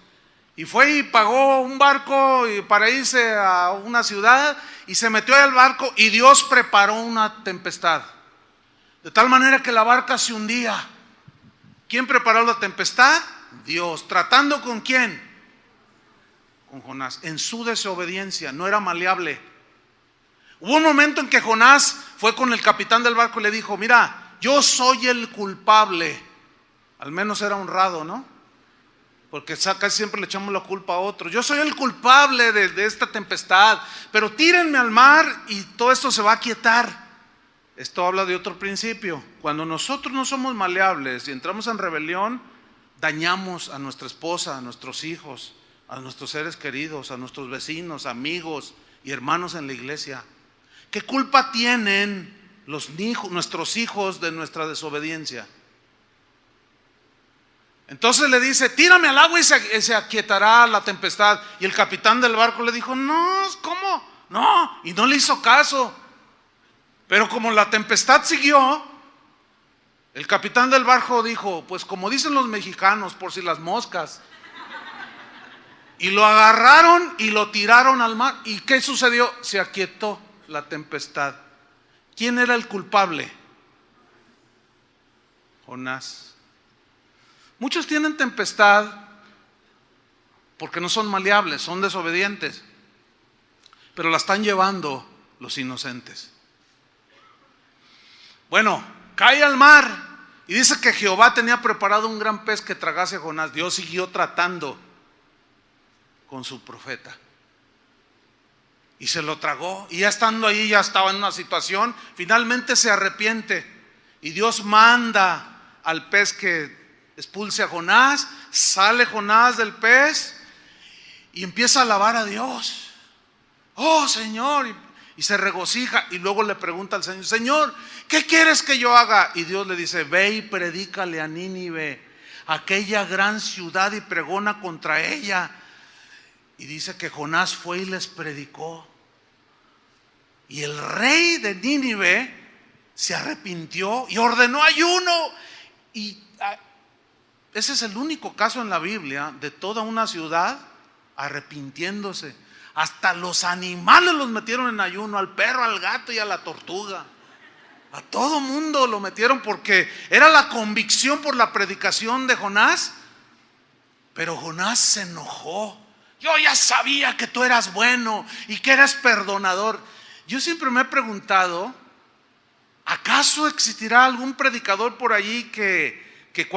Y fue y pagó un barco para irse a una ciudad y se metió al barco y Dios preparó una tempestad. De tal manera que la barca se hundía. ¿Quién preparó la tempestad? Dios. ¿Tratando con quién? Con Jonás. En su desobediencia, no era maleable. Hubo un momento en que Jonás fue con el capitán del barco y le dijo: mira, yo soy el culpable. Al menos era honrado, ¿no? Porque casi siempre le echamos la culpa a otro. Yo soy el culpable de esta tempestad, pero tírenme al mar y todo esto se va a aquietar. Esto habla de otro principio. Cuando nosotros no somos maleables y entramos en rebelión, dañamos a nuestra esposa, a nuestros hijos, a nuestros seres queridos, a nuestros vecinos, amigos y hermanos en la iglesia. ¿Qué culpa tienen nuestros hijos de nuestra desobediencia? Entonces le dice: tírame al agua y se aquietará la tempestad. Y el capitán del barco le dijo: no, ¿cómo? No, y no le hizo caso. Pero como la tempestad siguió, el capitán del barco dijo: pues como dicen los mexicanos, por si las moscas. Y lo agarraron y lo tiraron al mar. ¿Y qué sucedió? Se aquietó la tempestad. ¿Quién era el culpable? Jonás. Muchos tienen tempestad porque no son maleables, son desobedientes, pero la están llevando los inocentes. Bueno, cae al mar y dice que Jehová tenía preparado un gran pez que tragase a Jonás. Dios siguió tratando con su profeta y se lo tragó, y ya estando ahí, ya estaba en una situación, finalmente se arrepiente y Dios manda al pez que expulse a Jonás. Sale Jonás del pez y empieza a alabar a Dios. Oh Señor, y se regocija, y luego le pregunta al Señor: Señor, ¿qué quieres que yo haga? Y Dios le dice: ve y predícale a Nínive, aquella gran ciudad y pregona contra ella. Y dice que Jonás fue y les predicó. Y el rey de Nínive se arrepintió y ordenó ayuno. Y ese es el único caso en la Biblia de toda una ciudad arrepintiéndose. Hasta los animales los metieron en ayuno, al perro, al gato y a la tortuga. A todo mundo lo metieron porque era la convicción por la predicación de Jonás. Pero Jonás se enojó. Yo ya sabía que tú eras bueno y que eras perdonador. Yo siempre me he preguntado, ¿acaso existirá algún predicador por allí que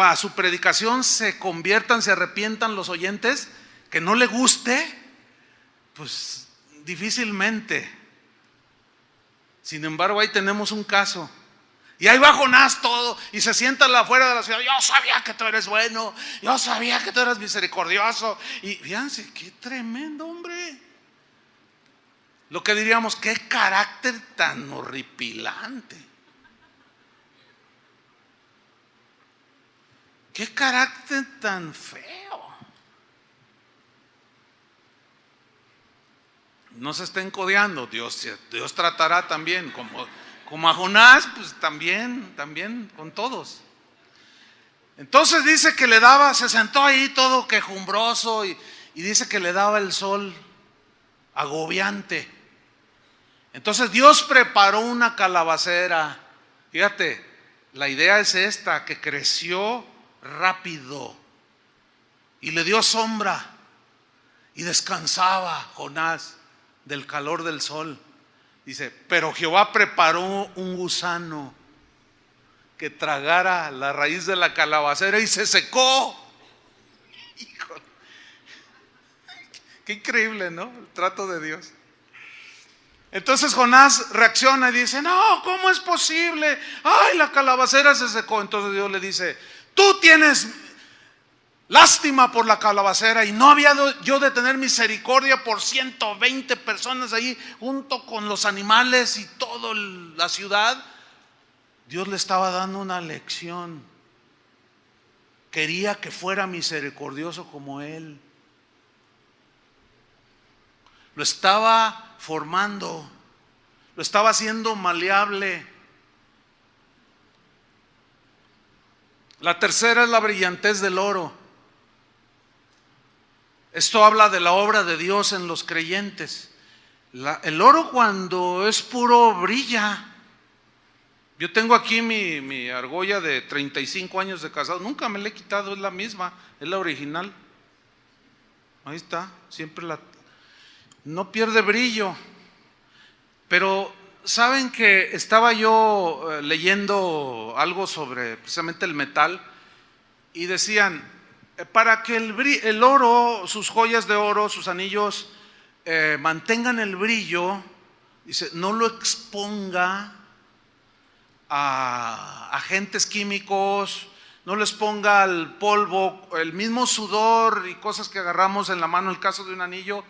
a su predicación se conviertan, se arrepientan los oyentes? ¿Que no le guste? Pues difícilmente. Sin embargo, ahí tenemos un caso. Y ahí va Jonás todo y se sienta afuera de la ciudad. Yo sabía que tú eres bueno, yo sabía que tú eres misericordioso. Y fíjense, qué tremendo hombre. Lo que diríamos, qué carácter tan horripilante. Qué carácter tan feo. No se estén codeando, Dios tratará también como a Jonás, pues también con todos. Entonces dice que le daba, se sentó ahí todo quejumbroso y dice que le daba el sol agobiante. Entonces Dios preparó una calabacera. Fíjate, la idea es esta, que creció rápido y le dio sombra y descansaba Jonás del calor del sol. Dice, pero Jehová preparó un gusano que tragara la raíz de la calabacera y se secó. Híjole. Qué increíble, ¿no? El trato de Dios. Entonces Jonás reacciona y dice, no, ¿cómo es posible? Ay, la calabacera se secó. Entonces Dios le dice, tú tienes lástima por la calabacera y no había yo de tener misericordia por 120 personas ahí junto con los animales y toda la ciudad. Dios le estaba dando una lección. Quería que fuera misericordioso como él. Lo estaba formando, lo estaba haciendo maleable. La tercera es la brillantez del oro. Esto habla de la obra de Dios en los creyentes. El oro cuando es puro brilla. Yo tengo aquí mi argolla de 35 años de casado. Nunca me la he quitado, es la misma, es la original. Ahí está, siempre no pierde brillo. Pero saben que estaba yo leyendo algo sobre precisamente el metal y decían, para que el oro, sus joyas de oro, sus anillos mantengan el brillo, dice, no lo exponga a agentes químicos, no les ponga al polvo, el mismo sudor y cosas que agarramos en la mano, en el caso de un anillo,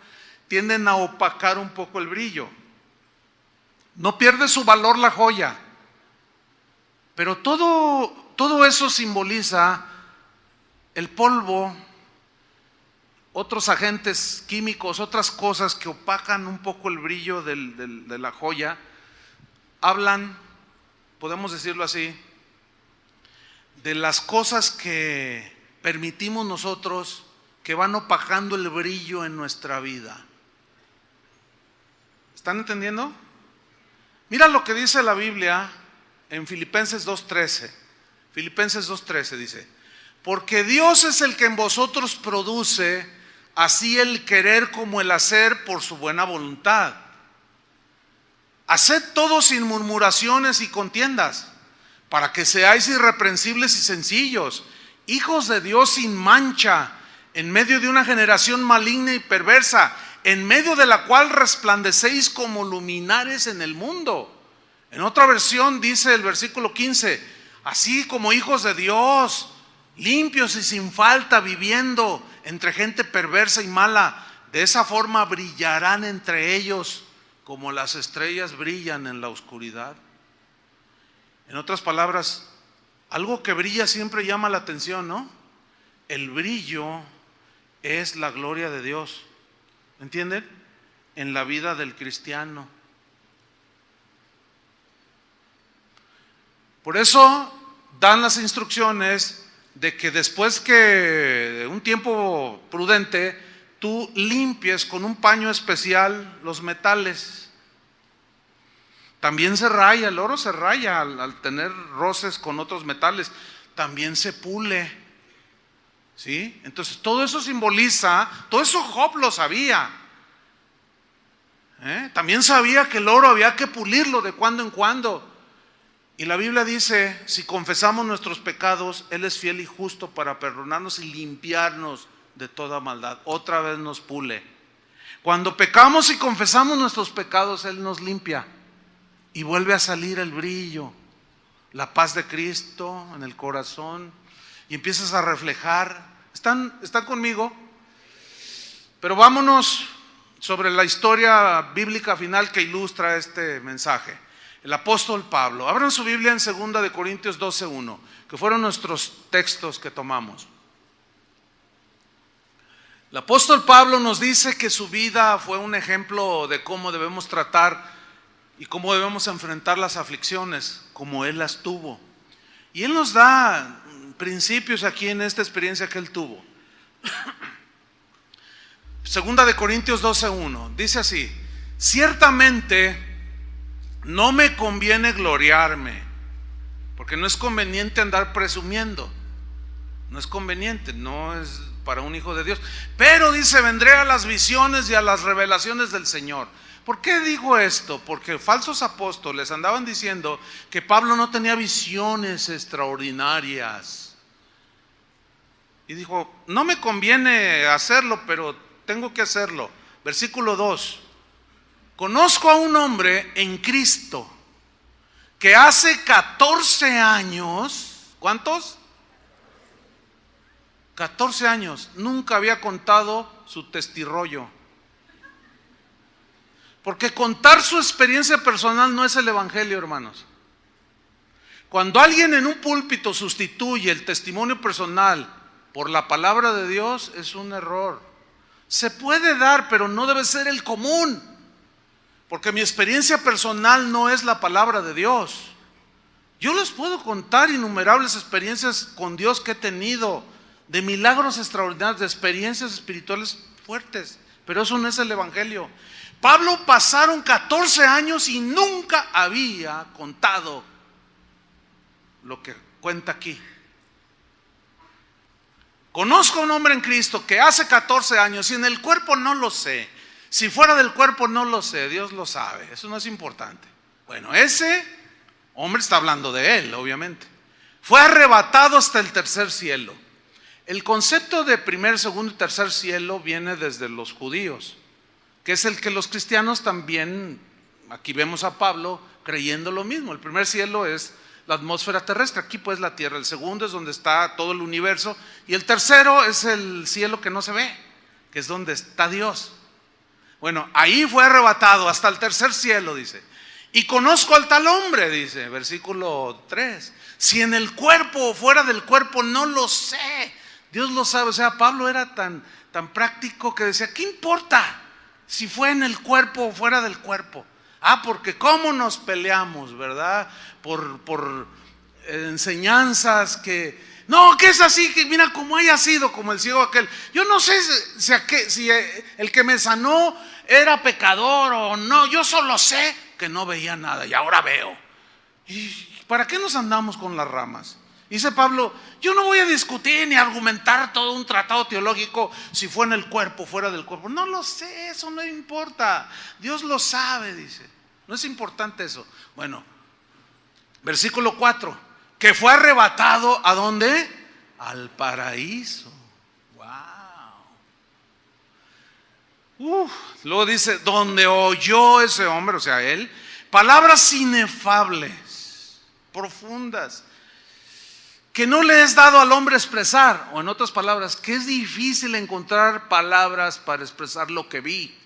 tienden a opacar un poco el brillo. No pierde su valor la joya, pero todo eso simboliza el polvo, otros agentes químicos, otras cosas que opacan un poco el brillo de la joya. Hablan, podemos decirlo así, de las cosas que permitimos nosotros que van opacando el brillo en nuestra vida. ¿Están entendiendo? Mira lo que dice la Biblia en Filipenses 2:13. Filipenses 2:13 dice, porque Dios es el que en vosotros produce así el querer como el hacer por su buena voluntad. Haced todo sin murmuraciones y contiendas, para que seáis irreprensibles y sencillos, hijos de Dios sin mancha, en medio de una generación maligna y perversa, en medio de la cual resplandecéis como luminares en el mundo. En otra versión dice el versículo 15, así como hijos de Dios, limpios y sin falta, viviendo entre gente perversa y mala, de esa forma brillarán entre ellos como las estrellas brillan en la oscuridad. En otras palabras, algo que brilla siempre llama la atención, ¿no? el brillo es la gloria de Dios. ¿Entienden? En la vida del cristiano. Por eso dan las instrucciones de que después que de un tiempo prudente tú limpies con un paño especial los metales. También se raya, el oro se raya al tener roces con otros metales, también se pule. ¿Sí? Entonces todo eso simboliza, todo eso Job lo sabía. También sabía que el oro había que pulirlo de cuando en cuando. Y la Biblia dice, si confesamos nuestros pecados, Él es fiel y justo para perdonarnos y limpiarnos de toda maldad. Otra vez nos pule. Cuando pecamos y confesamos nuestros pecados, Él nos limpia y vuelve a salir el brillo, la paz de Cristo en el corazón, y empiezas a reflejar. ¿Están conmigo? Pero vámonos sobre la historia bíblica final que ilustra este mensaje. El apóstol Pablo. Abran su Biblia en 2 de Corintios 12:1, que fueron nuestros textos que tomamos. El apóstol Pablo nos dice que su vida fue un ejemplo de cómo debemos tratar y cómo debemos enfrentar las aflicciones, como él las tuvo. Y él nos da principios aquí en esta experiencia que él tuvo. 2 de Corintios 12:1 dice así: ciertamente no me conviene gloriarme, porque no es conveniente andar presumiendo. No es conveniente, no es para un hijo de Dios. Pero dice, vendré a las visiones y a las revelaciones del Señor. ¿Por qué digo esto? Porque falsos apóstoles andaban diciendo que Pablo no tenía visiones extraordinarias. Y dijo, no me conviene hacerlo, pero tengo que hacerlo. Versículo 2. Conozco a un hombre en Cristo que hace 14 años, ¿cuántos? 14 años, nunca había contado su testirollo. Porque contar su experiencia personal no es el evangelio, hermanos. Cuando alguien en un púlpito sustituye el testimonio personal por la palabra de Dios, es un error. Se puede dar, pero no debe ser el común. Porque mi experiencia personal no es la palabra de Dios. Yo les puedo contar innumerables experiencias con Dios que he tenido, de milagros extraordinarios, de experiencias espirituales fuertes, pero eso no es el evangelio. Pablo pasaron 14 años y nunca había contado lo que cuenta aquí. Conozco a un hombre en Cristo que hace 14 años y en el cuerpo no lo sé. Si fuera del cuerpo no lo sé, Dios lo sabe, eso no es importante. Bueno, ese hombre está hablando de él, obviamente. Fue arrebatado hasta el tercer cielo. El concepto de primer, segundo y tercer cielo viene desde los judíos, que es el que los cristianos también, aquí vemos a Pablo creyendo lo mismo. El primer cielo es la atmósfera terrestre, aquí pues la tierra. El segundo es donde está todo el universo. Y el tercero es el cielo que no se ve, que es donde está Dios. Bueno, ahí fue arrebatado hasta el tercer cielo, dice. Y conozco al tal hombre, dice, versículo 3. Si en el cuerpo o fuera del cuerpo, no lo sé. Dios lo sabe. O sea, Pablo era tan práctico que decía, ¿qué importa si fue en el cuerpo o fuera del cuerpo? Porque cómo nos peleamos, ¿verdad? Por enseñanzas que... No, que es así, que mira como haya sido, como el ciego aquel. Yo no sé si el que me sanó era pecador o no. Yo solo sé que no veía nada y ahora veo. ¿Y para qué nos andamos con las ramas? Dice Pablo, yo no voy a discutir ni argumentar todo un tratado teológico si fue en el cuerpo o fuera del cuerpo. No lo sé, eso no importa. Dios lo sabe, dice. No es importante eso. Bueno, versículo 4. Que fue arrebatado, ¿a dónde? Al paraíso. Wow. Luego dice, donde oyó ese hombre, o sea, él, palabras inefables, profundas, que no le es dado al hombre expresar, o en otras palabras, que es difícil encontrar palabras para expresar lo que vi.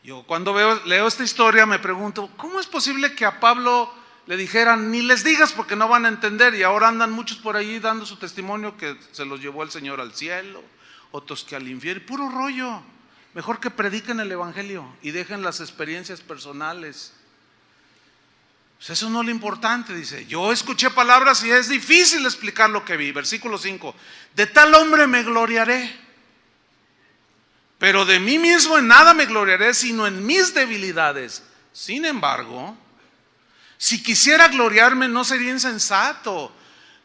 Yo cuando leo esta historia me pregunto, ¿cómo es posible que a Pablo le dijeran, ni les digas porque no van a entender, y ahora andan muchos por ahí dando su testimonio que se los llevó el Señor al cielo, otros que al infierno, puro rollo. Mejor que prediquen el evangelio y dejen las experiencias personales. Pues eso no es lo importante, dice. Yo escuché palabras y es difícil explicar lo que vi. Versículo 5. De tal hombre me gloriaré, pero de mí mismo en nada me gloriaré, sino en mis debilidades. Sin embargo, si quisiera gloriarme no sería insensato,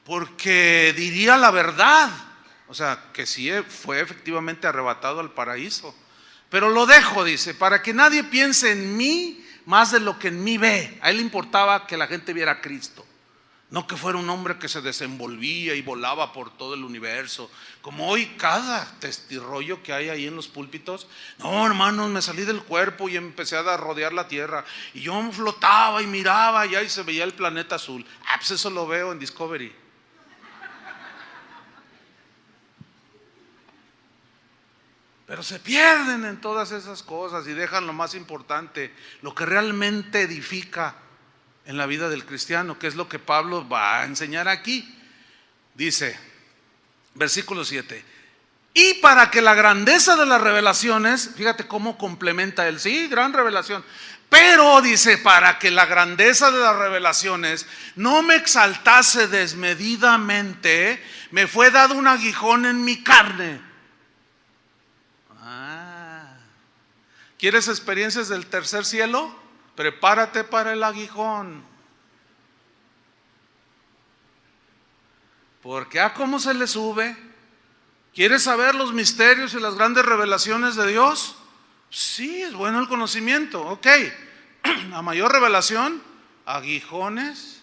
porque diría la verdad. O sea, que sí fue efectivamente arrebatado al paraíso. Pero lo dejo, dice, para que nadie piense en mí más de lo que en mí ve. A él le importaba que la gente viera a Cristo, no que fuera un hombre que se desenvolvía y volaba por todo el universo, como hoy cada testirrollo que hay ahí en los púlpitos. No, hermanos, me salí del cuerpo y empecé a rodear la tierra, y yo flotaba y miraba y ahí se veía el planeta azul. Pues eso lo veo en Discovery. Pero se pierden en todas esas cosas y dejan lo más importante, lo que realmente edifica en la vida del cristiano, que es lo que Pablo va a enseñar aquí. Dice, versículo 7, y para que la grandeza de las revelaciones, fíjate cómo complementa él, sí, gran revelación, pero dice, para que la grandeza de las revelaciones no me exaltase desmedidamente, me fue dado un aguijón en mi carne. ¿Quieres experiencias del tercer cielo? Prepárate para el aguijón. Porque cómo se le sube. ¿Quieres saber los misterios y las grandes revelaciones de Dios? Sí, es bueno el conocimiento, ok. A mayor revelación, aguijones,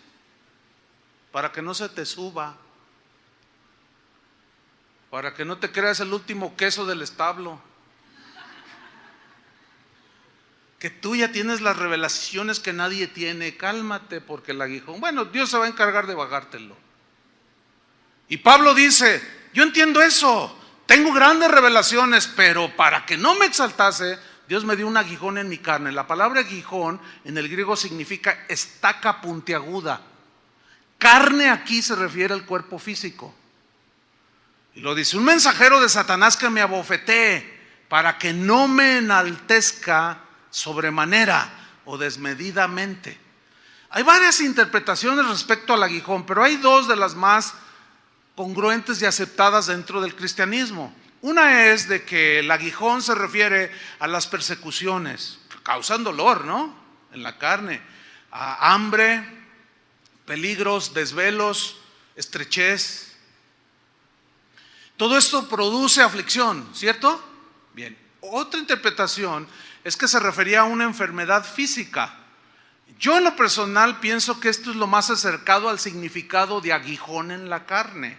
para que no se te suba, para que no te creas el último queso del establo, que tú ya tienes las revelaciones que nadie tiene. Cálmate, porque el aguijón, bueno, Dios se va a encargar de bajártelo. Y Pablo dice, yo entiendo eso, tengo grandes revelaciones, pero para que no me exaltase, Dios me dio un aguijón en mi carne. La palabra aguijón en el griego significa estaca puntiaguda. Carne aquí se refiere al cuerpo físico. Y lo dice, un mensajero de Satanás que me abofetee, para que no me enaltezca sobremanera o desmedidamente. Hay varias interpretaciones respecto al aguijón, pero hay dos de las más congruentes y aceptadas dentro del cristianismo. Una es de que el aguijón se refiere a las persecuciones, causan dolor, ¿no? En la carne, a hambre, peligros, desvelos, estrechez. Todo esto produce aflicción, ¿cierto? Bien. Otra interpretación es que se refería a una enfermedad física. Yo en lo personal pienso que esto es lo más acercado al significado de aguijón en la carne.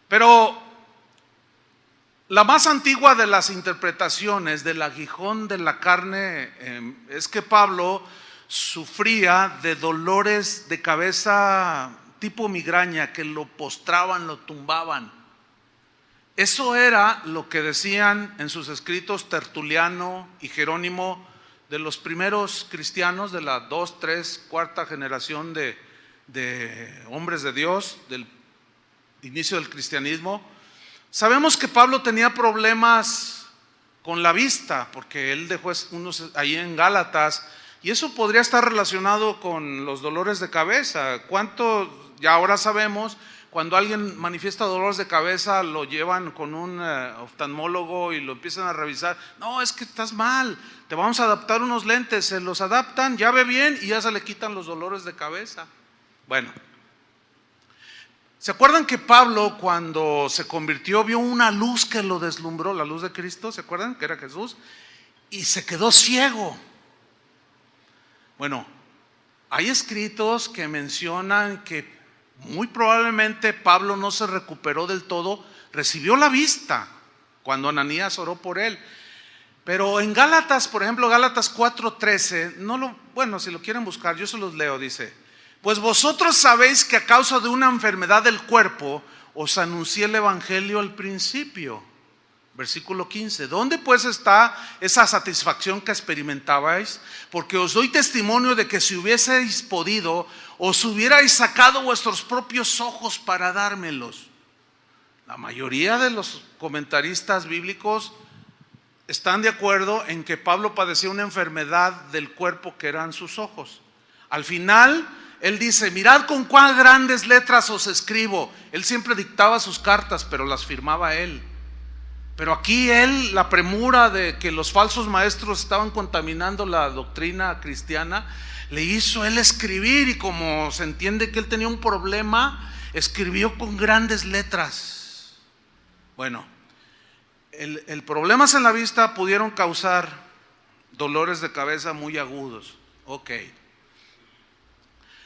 Pero la más antigua de las interpretaciones del aguijón de la carne es que Pablo sufría de dolores de cabeza tipo migraña que lo postraban, lo tumbaban. Eso era lo que decían en sus escritos Tertuliano y Jerónimo, de los primeros cristianos de la 2, 3, 4 generación de hombres de Dios, del inicio del cristianismo. Sabemos que Pablo tenía problemas con la vista, porque él dejó unos ahí en Gálatas, y eso podría estar relacionado con los dolores de cabeza. ¿Cuánto? Ya ahora sabemos. Cuando alguien manifiesta dolores de cabeza, lo llevan con un oftalmólogo y lo empiezan a revisar. No, es que estás mal, te vamos a adaptar unos lentes. Se los adaptan, ya ve bien y ya se le quitan los dolores de cabeza. Bueno, ¿se acuerdan que Pablo cuando se convirtió vio una luz que lo deslumbró, la luz de Cristo? ¿Se acuerdan que era Jesús? Y se quedó ciego. Bueno, hay escritos que mencionan que muy probablemente Pablo no se recuperó del todo, recibió la vista cuando Ananías oró por él. Pero en Gálatas, por ejemplo, Gálatas 4:13, bueno, si lo quieren buscar, yo se los leo, dice: pues vosotros sabéis que a causa de una enfermedad del cuerpo os anuncié el evangelio al principio. Versículo 15. ¿Dónde pues está esa satisfacción que experimentabais? Porque os doy testimonio de que si hubieseis podido, os hubierais sacado vuestros propios ojos para dármelos. La mayoría de los comentaristas bíblicos están de acuerdo en que Pablo padecía una enfermedad del cuerpo que eran sus ojos. Al final, él dice: mirad con cuán grandes letras os escribo. Él siempre dictaba sus cartas, pero las firmaba él. Pero aquí él, la premura de que los falsos maestros estaban contaminando la doctrina cristiana, le hizo él escribir, y como se entiende que él tenía un problema, escribió con grandes letras. Bueno, el problemas en la vista pudieron causar dolores de cabeza muy agudos. Ok.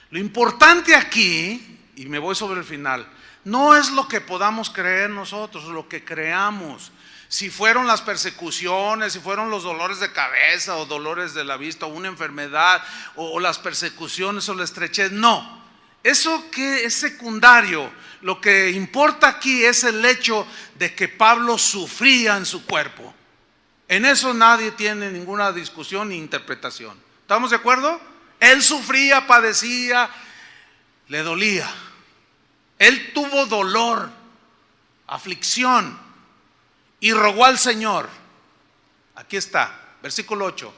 Lo importante aquí, y me voy sobre el final, no es lo que podamos creer nosotros, lo que creamos. Si fueron las persecuciones, si fueron los dolores de cabeza o dolores de la vista o una enfermedad o las persecuciones o la estrechez, no. Eso que es secundario. Lo que importa aquí es el hecho de que Pablo sufría en su cuerpo. En eso nadie tiene ninguna discusión ni interpretación. ¿Estamos de acuerdo? Él sufría, padecía, le dolía. Él tuvo dolor, aflicción, y rogó al Señor. Aquí está, versículo 8.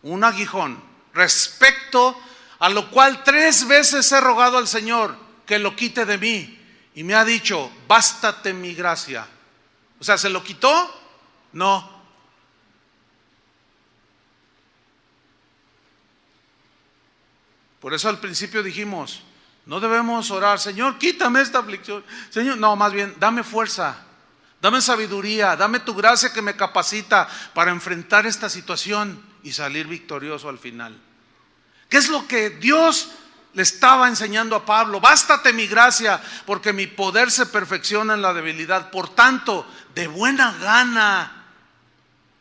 Un aguijón, respecto a lo cual 3 veces he rogado al Señor que lo quite de mí, y me ha dicho: bástate mi gracia. O sea, ¿se lo quitó? No. Por eso al principio dijimos: no debemos orar: Señor, quítame esta aflicción. Señor, no, más bien, dame fuerza, dame sabiduría, dame tu gracia que me capacita para enfrentar esta situación y salir victorioso al final. ¿Qué es lo que Dios le estaba enseñando a Pablo? Bástate mi gracia, porque mi poder se perfecciona en la debilidad. Por tanto, de buena gana,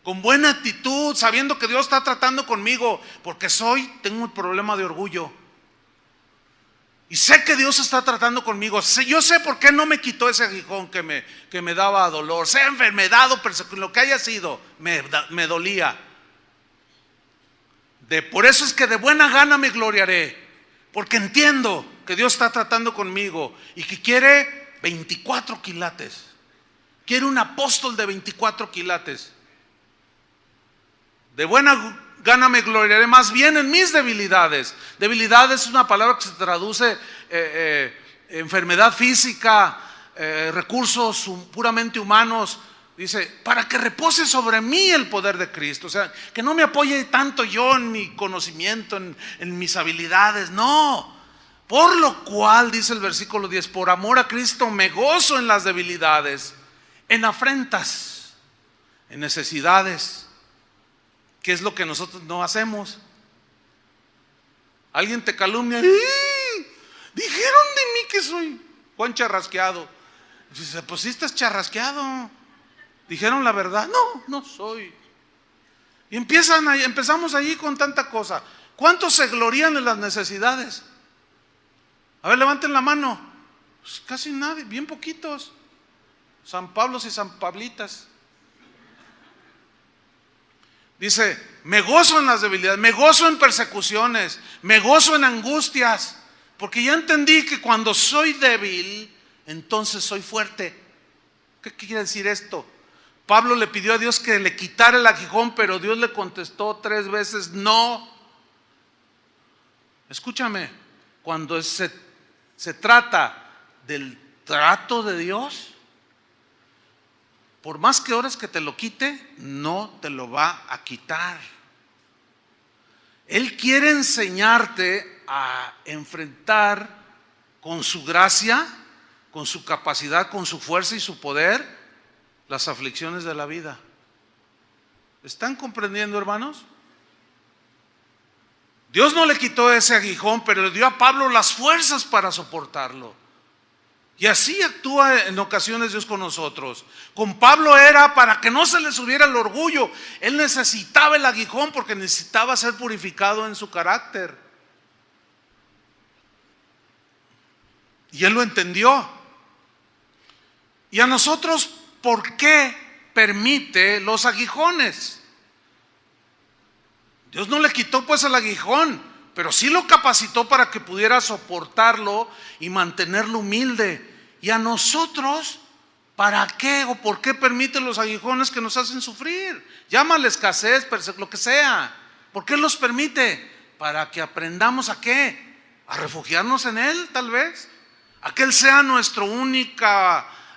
con buena actitud, sabiendo que Dios está tratando conmigo, porque tengo un problema de orgullo. Y sé que Dios está tratando conmigo. Yo sé por qué no me quitó ese aguijón que me daba dolor, sea enfermedad o persecución, lo que haya sido, me dolía. Por eso es que de buena gana me gloriaré, porque entiendo que Dios está tratando conmigo y que quiere 24 quilates. Quiere un apóstol de 24 quilates. De buena gana me gloriaré más bien en mis debilidades. Debilidad es una palabra que se traduce enfermedad física, recursos puramente humanos. Dice: para que repose sobre mí el poder de Cristo. O sea, que no me apoye tanto yo en mi conocimiento, en mis habilidades. No. Por lo cual, dice el versículo 10, por amor a Cristo me gozo en las debilidades, en afrentas, en necesidades. ¿Qué es lo que nosotros no hacemos? Alguien te calumnia: dijeron de mí que soy Juan Charrasqueado. Dice: pues sí estás charrasqueado. ¿Dijeron la verdad? No, no soy. Y empezamos allí con tanta cosa. ¿Cuántos se glorían en las necesidades? A ver, levanten la mano. Pues casi nadie, bien poquitos. San Pablos y San Pablitas. Dice: me gozo en las debilidades, me gozo en persecuciones, me gozo en angustias, porque ya entendí que cuando soy débil, entonces soy fuerte. ¿Qué quiere decir esto? Pablo le pidió a Dios que le quitara el aguijón, pero Dios le contestó 3 veces: no. Escúchame, cuando se trata del trato de Dios, por más que ores que te lo quite, no te lo va a quitar. Él quiere enseñarte a enfrentar con su gracia, con su capacidad, con su fuerza y su poder las aflicciones de la vida. ¿Están comprendiendo, hermanos? Dios no le quitó ese aguijón, pero le dio a Pablo las fuerzas para soportarlo. Y así actúa en ocasiones Dios con nosotros. Con Pablo era para que no se le subiera el orgullo. Él necesitaba el aguijón porque necesitaba ser purificado en su carácter. Y él lo entendió. Y a nosotros, ¿por qué permite los aguijones. Dios no le quitó pues el aguijón, pero sí lo capacitó para que pudiera soportarlo y mantenerlo humilde. Y a nosotros, ¿para qué o por qué permite los aguijones que nos hacen sufrir? Llámale escasez, lo que sea. ¿Por qué los permite? Para que aprendamos ¿a qué? A refugiarnos en Él, tal vez. A que Él sea nuestro único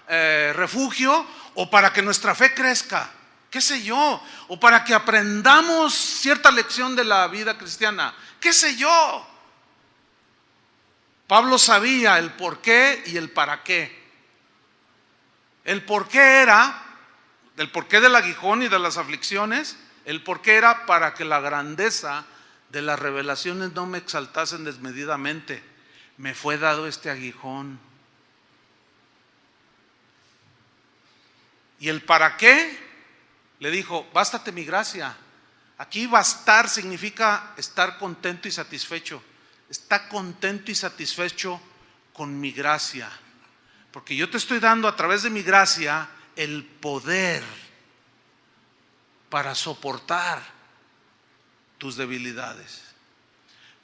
refugio, o para que nuestra fe crezca, qué sé yo, o para que aprendamos cierta lección de la vida cristiana, qué sé yo. Pablo sabía el por qué y el para qué. El por qué era, del porqué del aguijón y de las aflicciones, el por qué era para que la grandeza de las revelaciones no me exaltasen desmedidamente. Me fue dado este aguijón. Y el para qué, le dijo, bástate mi gracia. Aquí bastar significa estar contento y satisfecho. Está contento y satisfecho con mi gracia. Porque yo te estoy dando a través de mi gracia el poder para soportar tus debilidades.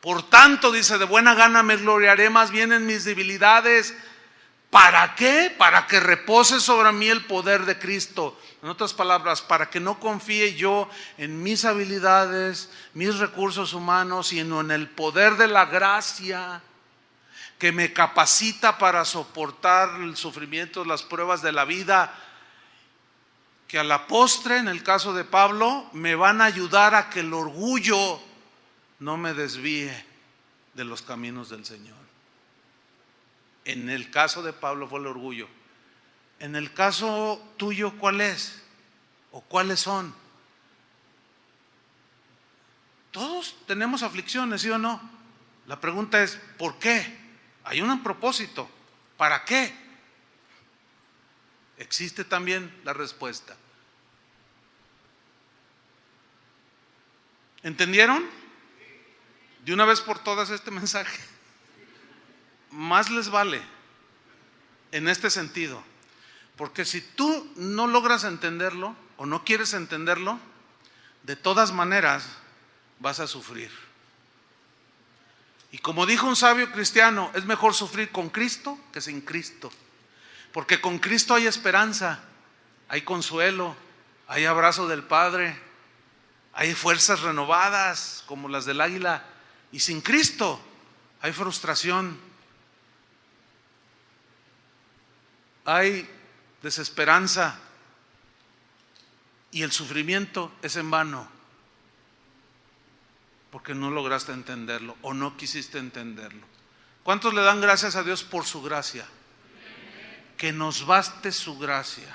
Por tanto, dice, de buena gana me gloriaré más bien en mis debilidades. ¿Para qué? Para que repose sobre mí el poder de Cristo. En otras palabras, para que no confíe yo en mis habilidades, mis recursos humanos, sino en el poder de la gracia que me capacita para soportar el sufrimiento, las pruebas de la vida, que a la postre, en el caso de Pablo, me van a ayudar a que el orgullo no me desvíe de los caminos del Señor. En el caso de Pablo fue el orgullo. En el caso tuyo, ¿cuál es? ¿O cuáles son? Todos tenemos aflicciones, ¿sí o no? La pregunta es, ¿por qué? Hay un propósito. ¿Para qué? Existe también la respuesta. ¿Entendieron? De una vez por todas este mensaje. Más les vale en este sentido, porque si tú no logras entenderlo o no quieres entenderlo, de todas maneras vas a sufrir. Y como dijo un sabio cristiano, es mejor sufrir con Cristo que sin Cristo, porque con Cristo hay esperanza, hay consuelo, hay abrazo del Padre, hay fuerzas renovadas como las del águila, y sin Cristo hay frustración, hay desesperanza, y el sufrimiento es en vano, porque no lograste entenderlo o no quisiste entenderlo. ¿Cuántos le dan gracias a Dios por su gracia? Que nos baste su gracia.